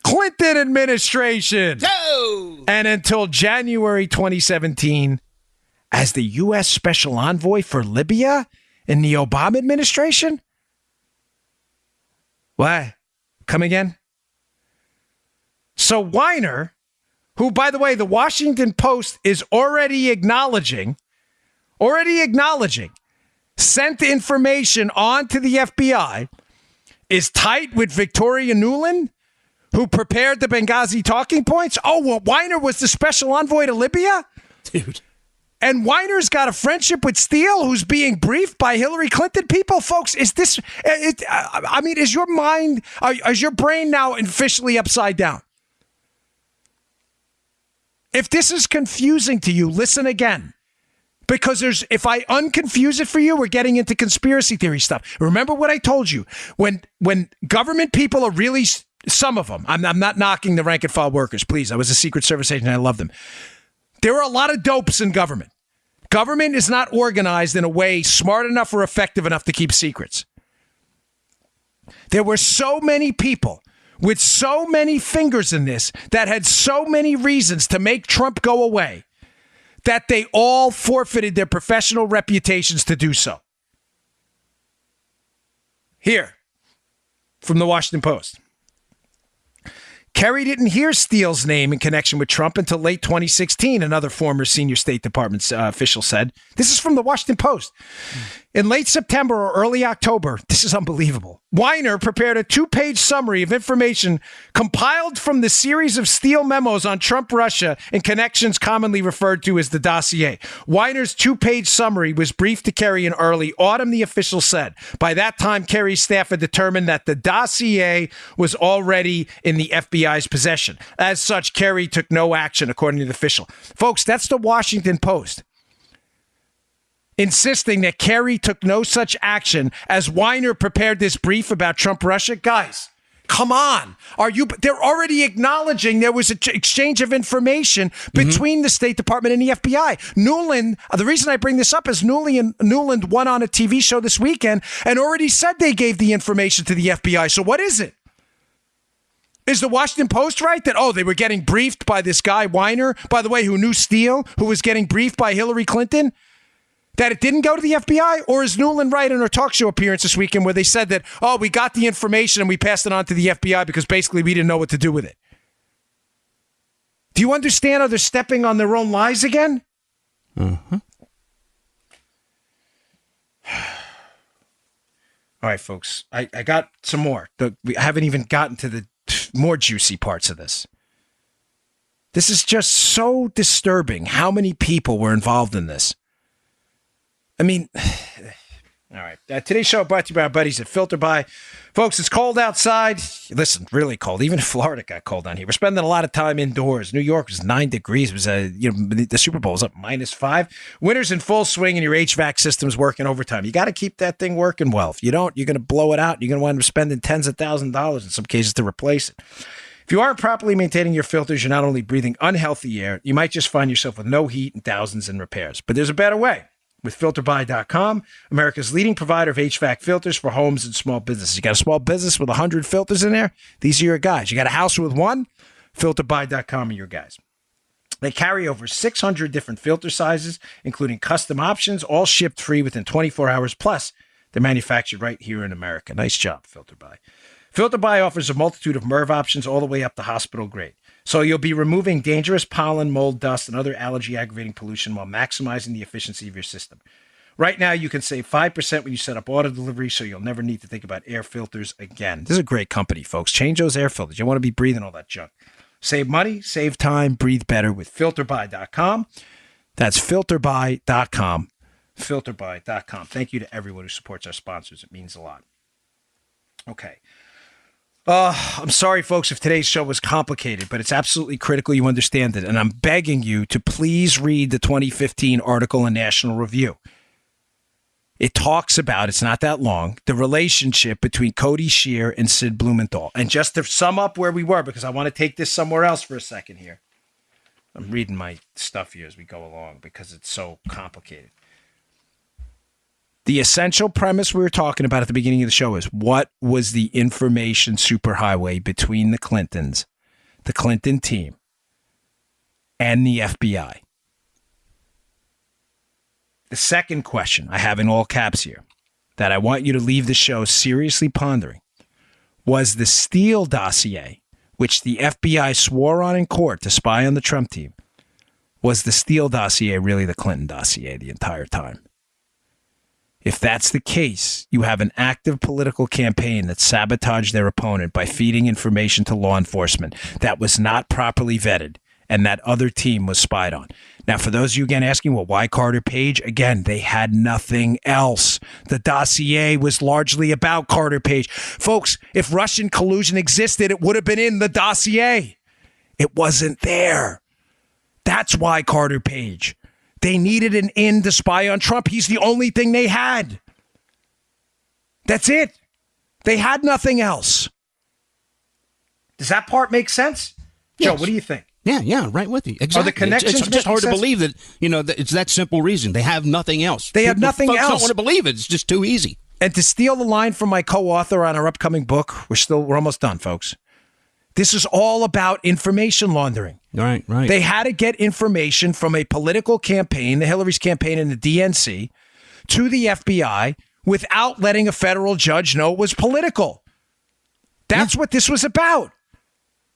Clinton administration. And until January 2017 as the U.S. Special Envoy for Libya in the Obama administration? What? Come again? So Weiner, who, by the way, the Washington Post is already acknowledging, sent information on to the FBI, is tight with Victoria Nuland, who prepared the Benghazi talking points. Oh, well, Weiner was the special envoy to Libya? Dude. And Weiner's got a friendship with Steele, who's being briefed by Hillary Clinton people? Folks, is this, is your mind, is your brain now officially upside down? If this is confusing to you, listen again. Because if I unconfuse it for you, we're getting into conspiracy theory stuff. Remember what I told you. When government people are really, some of them, I'm not knocking the rank and file workers, please. I was a Secret Service agent and I love them. There are a lot of dopes in government. Government is not organized in a way smart enough or effective enough to keep secrets. There were so many people with so many fingers in this that had so many reasons to make Trump go away that they all forfeited their professional reputations to do so. Here, from the Washington Post. Kerry didn't hear Steele's name in connection with Trump until late 2016, another former senior State Department official said. This is from the Washington Post. In late September or early October, this is unbelievable, Weiner prepared a 2-page summary of information compiled from the series of Steele memos on Trump-Russia and connections commonly referred to as the dossier. Weiner's 2-page summary was briefed to Kerry in early autumn, the official said. By that time, Kerry's staff had determined that the dossier was already in the FBI's possession. As such, Kerry took no action, according to the official. Folks, that's the Washington Post, insisting that Kerry took no such action as Weiner prepared this brief about Trump-Russia. Guys, come on. They're already acknowledging there was an exchange of information between the State Department and the FBI. Nuland, the reason I bring this up is Nuland went on a TV show this weekend and already said they gave the information to the FBI. So what is it? Is the Washington Post right that, they were getting briefed by this guy, Weiner, by the way, who knew Steele, who was getting briefed by Hillary Clinton, that it didn't go to the FBI? Or is Nuland right in her talk show appearance this weekend where they said that, we got the information and we passed it on to the FBI because basically we didn't know what to do with it? Do you understand how they're stepping on their own lies again? Mm-hmm. All right, folks, I got some more. We haven't even gotten to the more juicy parts of this. This is just so disturbing how many people were involved in this. I mean, all right. Today's show brought to you by our buddies at Filter By. Folks, it's cold outside. Listen, really cold. Even in Florida got cold down here. We're spending a lot of time indoors. New York was 9 degrees. It was the Super Bowl was up -5. Winter's in full swing and your HVAC system's working overtime. You got to keep that thing working well. If you don't, you're going to blow it out. You're going to wind up spending tens of thousands of dollars in some cases to replace it. If you aren't properly maintaining your filters, you're not only breathing unhealthy air, you might just find yourself with no heat and thousands in repairs. But there's a better way. With FilterBuy.com, America's leading provider of HVAC filters for homes and small businesses. You got a small business with 100 filters in there? These are your guys. You got a house with one? FilterBuy.com are your guys. They carry over 600 different filter sizes, including custom options, all shipped free within 24 hours. Plus, they're manufactured right here in America. Nice job, FilterBuy. FilterBuy offers a multitude of MERV options all the way up to hospital grade. So you'll be removing dangerous pollen, mold, dust, and other allergy-aggravating pollution while maximizing the efficiency of your system. Right now, you can save 5% when you set up auto delivery, so you'll never need to think about air filters again. This is a great company, folks. Change those air filters. You don't want to be breathing all that junk. Save money, save time, breathe better with FilterBuy.com. That's FilterBuy.com. FilterBuy.com. Thank you to everyone who supports our sponsors. It means a lot. Okay. I'm sorry, folks, if today's show was complicated, but it's absolutely critical you understand it. And I'm begging you to please read the 2015 article in National Review. It talks about, it's not that long, the relationship between Cody Shear and Sid Blumenthal. And just to sum up where we were, because I want to take this somewhere else for a second here. I'm reading my stuff here as we go along because it's so complicated. The essential premise we were talking about at the beginning of the show is what was the information superhighway between the Clintons, the Clinton team, and the FBI? The second question I have in all caps here that I want you to leave the show seriously pondering was the Steele dossier, which the FBI swore on in court to spy on the Trump team. Was the Steele dossier really the Clinton dossier the entire time? If that's the case, you have an active political campaign that sabotaged their opponent by feeding information to law enforcement that was not properly vetted and that other team was spied on. Now, for those of you again asking, well, why Carter Page? Again, they had nothing else. The dossier was largely about Carter Page. Folks, if Russian collusion existed, it would have been in the dossier. It wasn't there. That's why Carter Page. They needed an in to spy on Trump. He's the only thing they had. That's it. They had nothing else. Does that part make sense? Yes. Joe, what do you think? Yeah, right with you. Exactly. Are the connections it's just hard to believe that, that it's that simple reason. They have nothing else. They have nothing else. Folks don't want to believe it. It's just too easy. And to steal the line from my co-author on our upcoming book, we're almost done, folks. This is all about information laundering. Right. They had to get information from a political campaign, the Hillary's campaign and the DNC, to the FBI without letting a federal judge know it was political. That's what this was about.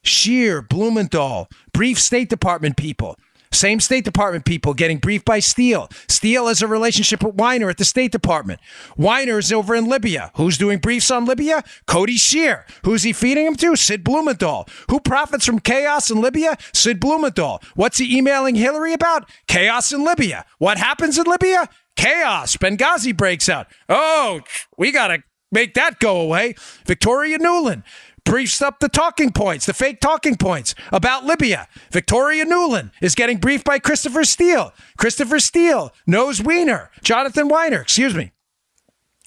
Shear, Blumenthal, brief State Department people. Same State Department people getting briefed by Steele. Steele has a relationship with Weiner at the State Department. Weiner's over in Libya. Who's doing briefs on Libya? Cody Shear. Who's he feeding them to? Sid Blumenthal. Who profits from chaos in Libya? Sid Blumenthal. What's he emailing Hillary about? Chaos in Libya. What happens in Libya? Chaos. Benghazi breaks out. Oh, we got to make that go away. Victoria Nuland briefs up the talking points, the fake talking points about Libya. Victoria Nuland is getting briefed by Christopher Steele. Christopher Steele knows Weiner. Jonathan Weiner, excuse me.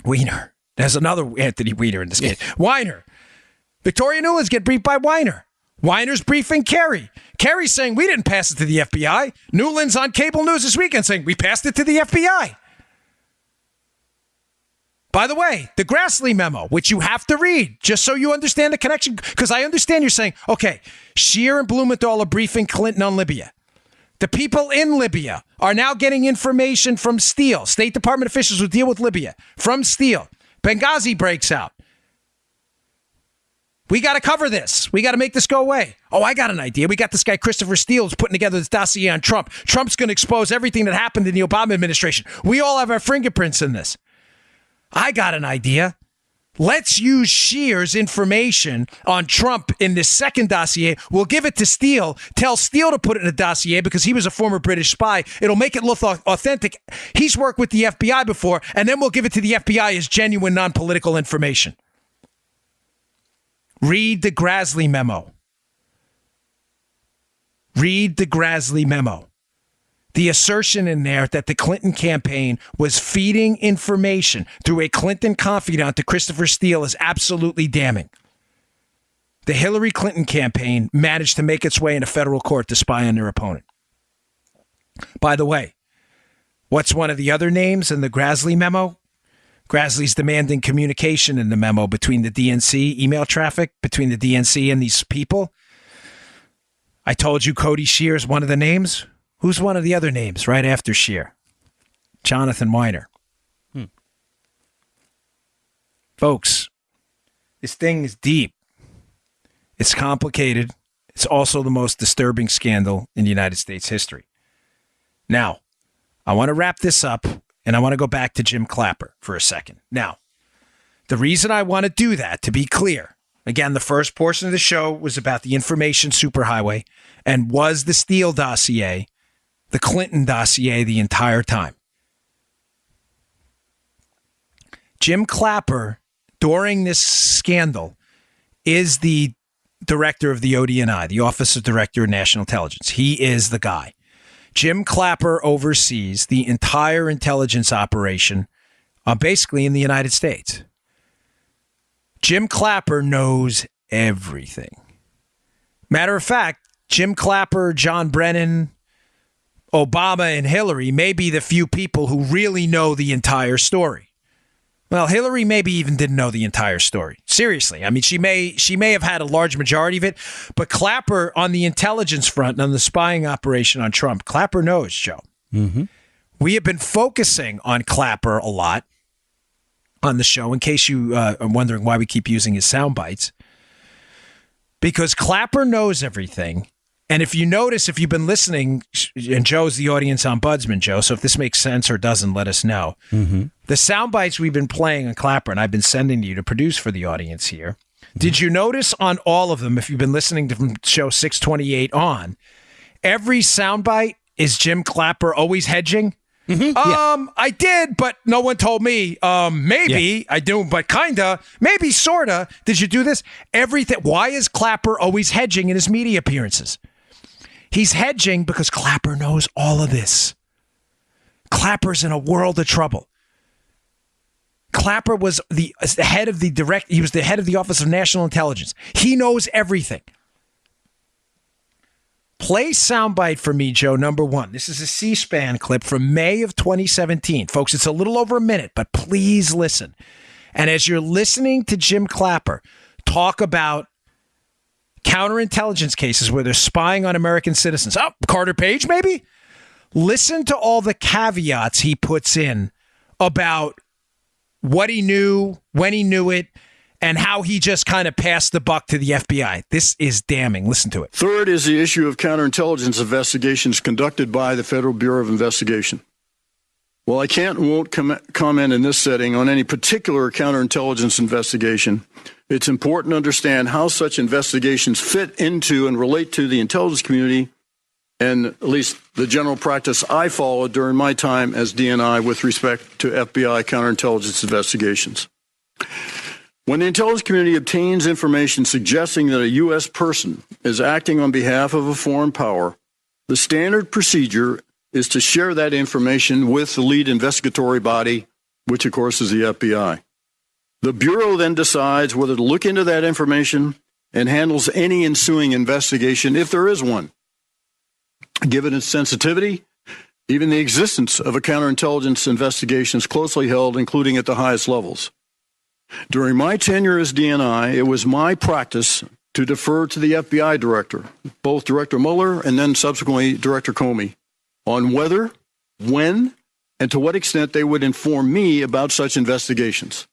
Weiner. There's another Anthony Weiner in this case. Weiner. Victoria Nuland's getting briefed by Weiner. Weiner's briefing Kerry. Kerry's saying, we didn't pass it to the FBI. Nuland's on cable news this weekend saying, we passed it to the FBI. By the way, the Grassley memo, which you have to read just so you understand the connection, because I understand you're saying, okay, Scheer and Blumenthal are briefing Clinton on Libya. The people in Libya are now getting information from Steele. State Department officials who deal with Libya from Steele. Benghazi breaks out. We got to cover this. We got to make this go away. Oh, I got an idea. We got this guy, Christopher Steele, who's putting together this dossier on Trump. Trump's going to expose everything that happened in the Obama administration. We all have our fingerprints in this. I got an idea. Let's use Scheer's information on Trump in this second dossier. We'll give it to Steele. Tell Steele to put it in a dossier because he was a former British spy. It'll make it look authentic. He's worked with the FBI before, and then we'll give it to the FBI as genuine, non-political information. Read the Grassley memo. Read the Grassley memo. The assertion in there that the Clinton campaign was feeding information through a Clinton confidant to Christopher Steele is absolutely damning. The Hillary Clinton campaign managed to make its way into federal court to spy on their opponent. By the way, what's one of the other names in the Grassley memo? Grassley's demanding communication in the memo between the DNC, email traffic between the DNC and these people. I told you Cody Scheer is one of the names. Who's one of the other names right after Scheer? Jonathan Weiner. Folks, this thing is deep. It's complicated. It's also the most disturbing scandal in United States history. Now, I want to wrap this up, and I want to go back to Jim Clapper for a second. Now, the reason I want to do that, to be clear, again, the first portion of the show was about the information superhighway and was the Steele dossier the Clinton dossier the entire time. Jim Clapper, during this scandal, is the director of the ODNI, the Office of Director of National Intelligence. He is the guy. Jim Clapper oversees the entire intelligence operation, basically in the United States. Jim Clapper knows everything. Matter of fact, Jim Clapper, John Brennan, Obama, and Hillary may be the few people who really know the entire story. Well, Hillary maybe even didn't know the entire story. Seriously. I mean, she may have had a large majority of it, but Clapper on the intelligence front and on the spying operation on Trump, Clapper knows, Joe. Mm-hmm. We have been focusing on Clapper a lot on the show, in case you are wondering why we keep using his sound bites. Because Clapper knows everything. And if you notice, if you've been listening, and Joe's the audience ombudsman, Joe, so if this makes sense or doesn't, let us know. Mm-hmm. The sound bites we've been playing on Clapper, and I've been sending to you to produce for the audience here. Mm-hmm. Did you notice on all of them, if you've been listening to from show 628 on, every sound bite is Jim Clapper always hedging? Mm-hmm. I did, but no one told me. Maybe I do, but kinda, maybe sorta. Did you do this? Everything. Why is Clapper always hedging in his media appearances? He's hedging because Clapper knows all of this. Clapper's in a world of trouble. Clapper was the head of he was the head of the Office of National Intelligence. He knows everything. Play soundbite for me, Joe, number one. This is a C-SPAN clip from May of 2017. Folks, it's a little over a minute, but please listen. And as you're listening to Jim Clapper talk about counterintelligence cases where they're spying on American citizens. Oh, Carter Page, maybe? Listen to all the caveats he puts in about what he knew, when he knew it, and how he just kind of passed the buck to the FBI. This is damning. Listen to it. Third is the issue of counterintelligence investigations conducted by the Federal Bureau of Investigation. While I can't and won't comment in this setting on any particular counterintelligence investigation, it's important to understand how such investigations fit into and relate to the intelligence community and at least the general practice I followed during my time as DNI with respect to FBI counterintelligence investigations. When the intelligence community obtains information suggesting that a U.S. person is acting on behalf of a foreign power, the standard procedure is to share that information with the lead investigatory body, which of course is the FBI. The Bureau then decides whether to look into that information and handles any ensuing investigation if there is one. Given its sensitivity Even the existence of a counterintelligence investigation is closely held, including at the highest levels. During my tenure as DNI, it was my practice to defer to the FBI director, both Director Mueller and then subsequently Director Comey, on whether, when, and to what extent they would inform me about such investigations.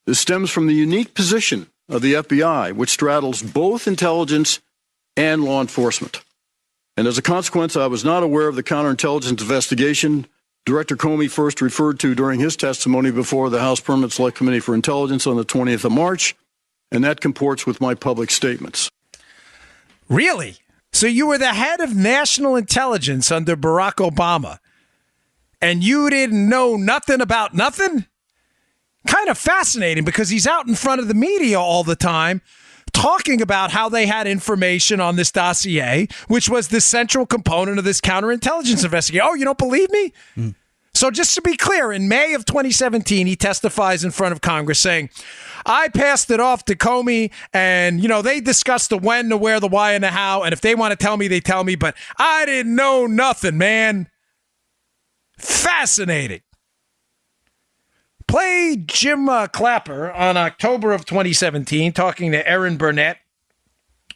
This stems from the unique position of the FBI, which straddles both intelligence and law enforcement. And as a consequence, I was not aware of the counterintelligence investigation Director Comey first referred to during his testimony before the House Permanent Select Committee for Intelligence on the 20th of March, and that comports with my public statements. Really? So you were the head of national intelligence under Barack Obama, and you didn't know nothing about nothing? Kind of fascinating, because he's out in front of the media all the time talking about how they had information on this dossier, which was the central component of this counterintelligence investigation. Oh, you don't believe me? So just to be clear, in May of 2017, he testifies in front of Congress saying, I passed it off to Comey, and, they discussed the when, the where, the why, and the how, and if they want to tell me, they tell me, but I didn't know nothing, man. Fascinating. Play Jim Clapper on October of 2017 talking to Erin Burnett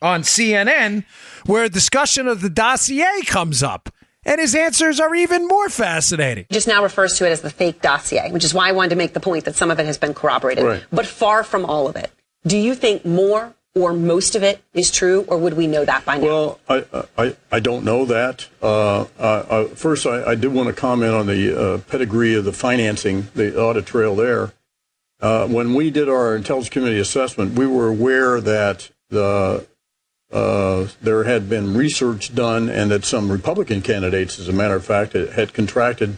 on CNN, where a discussion of the dossier comes up, and his answers are even more fascinating. Just now refers to it as the fake dossier, which is why I wanted to make the point that some of it has been corroborated, right, but far from all of it. Do you think more or most of it is true, or would we know that by now? Well, I don't know that. First, I did want to comment on the pedigree of the financing, the audit trail there. When we did our Intelligence Committee assessment, we were aware that there had been research done and that some Republican candidates, as a matter of fact, had contracted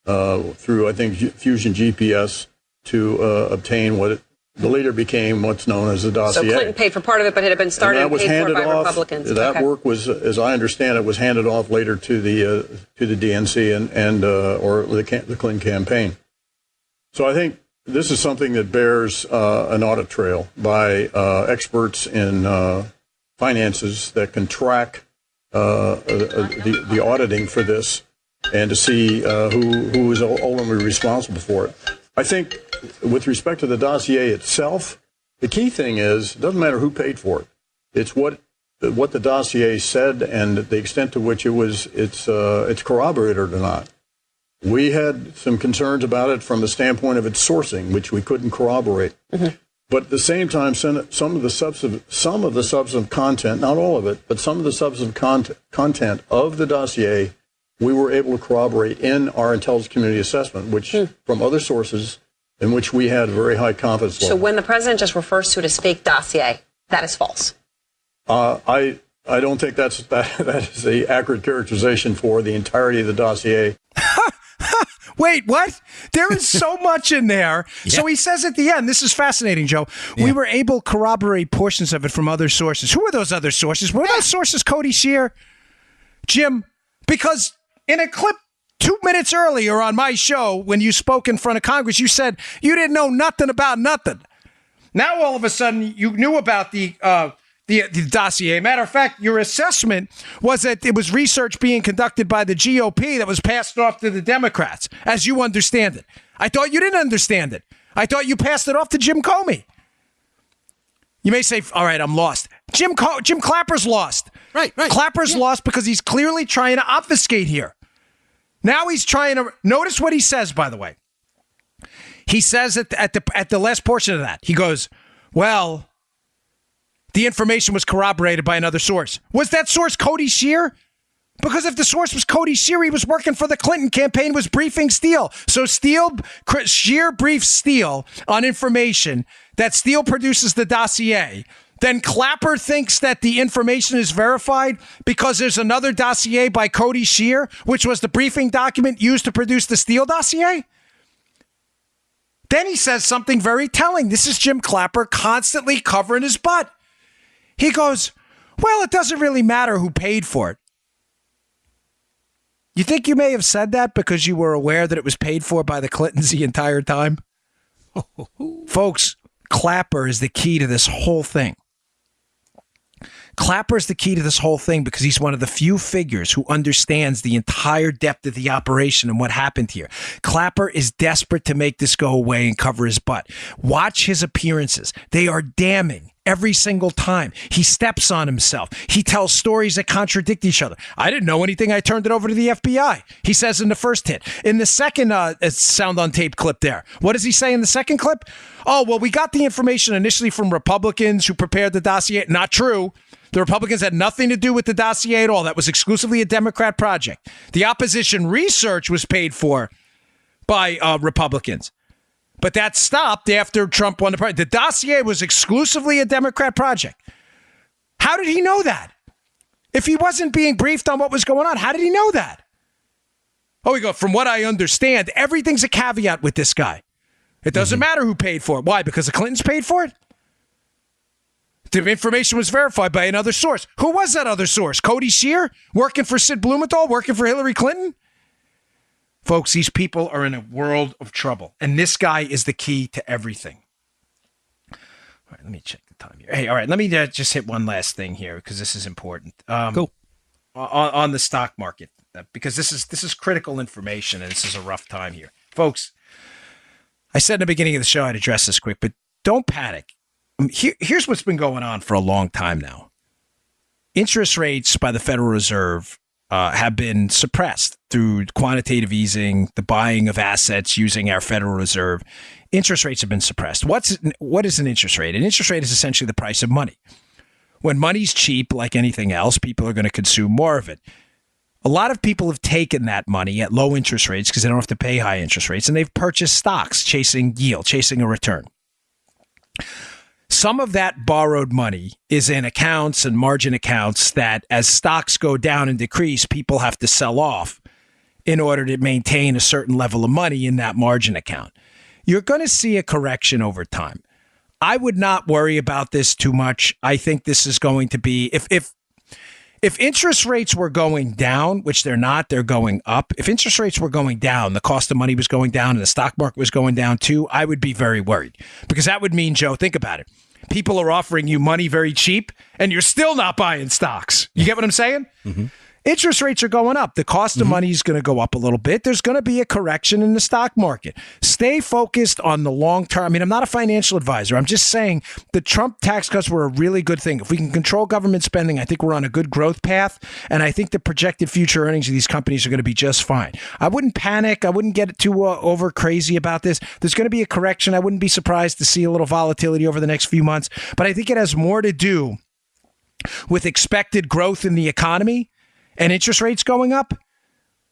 through, I think, Fusion GPS to obtain what later became what's known as the dossier. So Clinton paid for part of it, but it had been started and paid for by Republicans. That work was, as I understand it, was handed off later to the DNC and or the Clinton campaign. So I think this is something that bears an audit trail by experts in finances that can track the auditing for this and to see who is ultimately responsible for it. I think with respect to the dossier itself, the key thing is, it doesn't matter who paid for it. It's what the dossier said and the extent to which it's corroborated or not. We had some concerns about it from the standpoint of its sourcing, which we couldn't corroborate. Mm-hmm. But at the same time, some of the substantive content, not all of it, but some of the substantive content of the dossier, we were able to corroborate in our intelligence community assessment, which from other sources in which we had very high confidence level. So when the president just refers to it as fake dossier, that is false. I don't think that is the accurate characterization for the entirety of the dossier. Wait, what? There is so much in there. Yeah. So he says at the end, this is fascinating, Joe. Yeah. We were able to corroborate portions of it from other sources. Who are those other sources? Were those sources Cody Shear? Jim? Because in a clip 2 minutes earlier on my show, when you spoke in front of Congress, you said you didn't know nothing about nothing. Now, all of a sudden, you knew about the dossier. Matter of fact, your assessment was that it was research being conducted by the GOP that was passed off to the Democrats, as you understand it. I thought you didn't understand it. I thought you passed it off to Jim Comey. You may say, all right, I'm lost. Jim Clapper's lost. Right. Clapper's lost because he's clearly trying to obfuscate here. Now he's trying to, notice what he says, by the way. He says at the last portion of that, he goes, well, the information was corroborated by another source. Was that source Cody Shear? Because if the source was Cody Shear, he was working for the Clinton campaign, was briefing Steele. So Shear briefs Steele on information that Steele produces the dossier. Then Clapper thinks that the information is verified because there's another dossier by Cody Shear, which was the briefing document used to produce the Steele dossier. Then he says something very telling. This is Jim Clapper constantly covering his butt. He goes, well, it doesn't really matter who paid for it. You think you may have said that because you were aware that it was paid for by the Clintons the entire time? Folks, Clapper is the key to this whole thing. Clapper's the key to this whole thing because he's one of the few figures who understands the entire depth of the operation and what happened here. Clapper is desperate to make this go away and cover his butt. Watch his appearances. They are damning. Every single time he steps on himself, he tells stories that contradict each other. I didn't know anything. I turned it over to the FBI. He says in the first hit. In the second sound on tape clip there, what does he say in the second clip? Oh, well, we got the information initially from Republicans who prepared the dossier. Not true. The Republicans had nothing to do with the dossier at all. That was exclusively a Democrat project. The opposition research was paid for by Republicans. But that stopped after Trump won the president. The dossier was exclusively a Democrat project. How did he know that? If he wasn't being briefed on what was going on, how did he know that? Oh, we go, from what I understand, everything's a caveat with this guy. It doesn't matter who paid for it. Why? Because the Clintons paid for it? The information was verified by another source. Who was that other source? Cody Shear? Working for Sid Blumenthal? Working for Hillary Clinton? Folks, these people are in a world of trouble. And this guy is the key to everything. All right, let me check the time here. Hey, all right, let me just hit one last thing here because this is important. Cool. On the stock market, because this is critical information and this is a rough time here. Folks, I said in the beginning of the show I'd address this quick, but don't panic. Here's what's been going on for a long time now. Interest rates by the Federal Reserve have been suppressed through quantitative easing, the buying of assets using our Federal Reserve. Interest rates have been suppressed. What is an interest rate? An interest rate is essentially the price of money. When money's cheap, like anything else, people are going to consume more of it. A lot of people have taken that money at low interest rates because they don't have to pay high interest rates, and they've purchased stocks chasing yield, chasing a return. Some of that borrowed money is in accounts and margin accounts that as stocks go down and decrease, people have to sell off in order to maintain a certain level of money in that margin account. You're going to see a correction over time. I would not worry about this too much. I think this is going to be, if interest rates were going down, which they're not, they're going up. If interest rates were going down, the cost of money was going down and the stock market was going down too, I would be very worried. Because that would mean, Joe, think about it. People are offering you money very cheap and you're still not buying stocks. You get what I'm saying? Mm-hmm. Interest rates are going up. The cost of money is going to go up a little bit. There's going to be a correction in the stock market. Stay focused on the long term. I mean, I'm not a financial advisor. I'm just saying the Trump tax cuts were a really good thing. If we can control government spending, I think we're on a good growth path. And I think the projected future earnings of these companies are going to be just fine. I wouldn't panic. I wouldn't get too over crazy about this. There's going to be a correction. I wouldn't be surprised to see a little volatility over the next few months. But I think it has more to do with expected growth in the economy and interest rates going up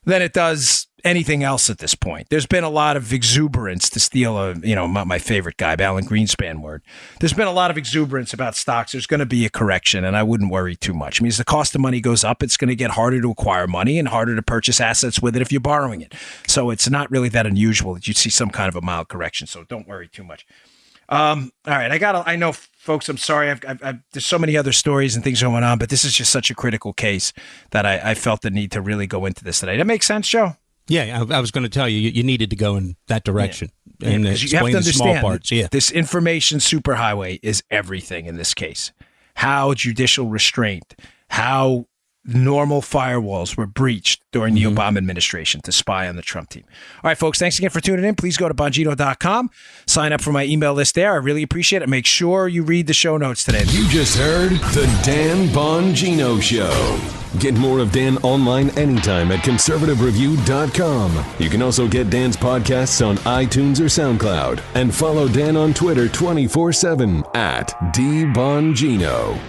than it does anything else at this point. There's been a lot of exuberance, to steal my favorite guy, Alan Greenspan word. There's been a lot of exuberance about stocks. There's going to be a correction, and I wouldn't worry too much. I mean, as the cost of money goes up, it's going to get harder to acquire money and harder to purchase assets with it if you're borrowing it. So it's not really that unusual that you'd see some kind of a mild correction. So don't worry too much. All right, I know, folks, I'm sorry. There's so many other stories and things going on, but this is just such a critical case that I felt the need to really go into this today. That makes sense, Joe? Yeah, I was going to tell you needed to go in that direction and you explain have to the small understand parts. Yeah, this information superhighway is everything in this case. How judicial restraint, how normal firewalls were breached during the Obama administration to spy on the Trump team. All right, folks, thanks again for tuning in. Please go to Bongino.com. Sign up for my email list there. I really appreciate it. Make sure you read the show notes today. You just heard The Dan Bongino Show. Get more of Dan online anytime at conservativereview.com. You can also get Dan's podcasts on iTunes or SoundCloud. And follow Dan on Twitter 24/7 at DBongino.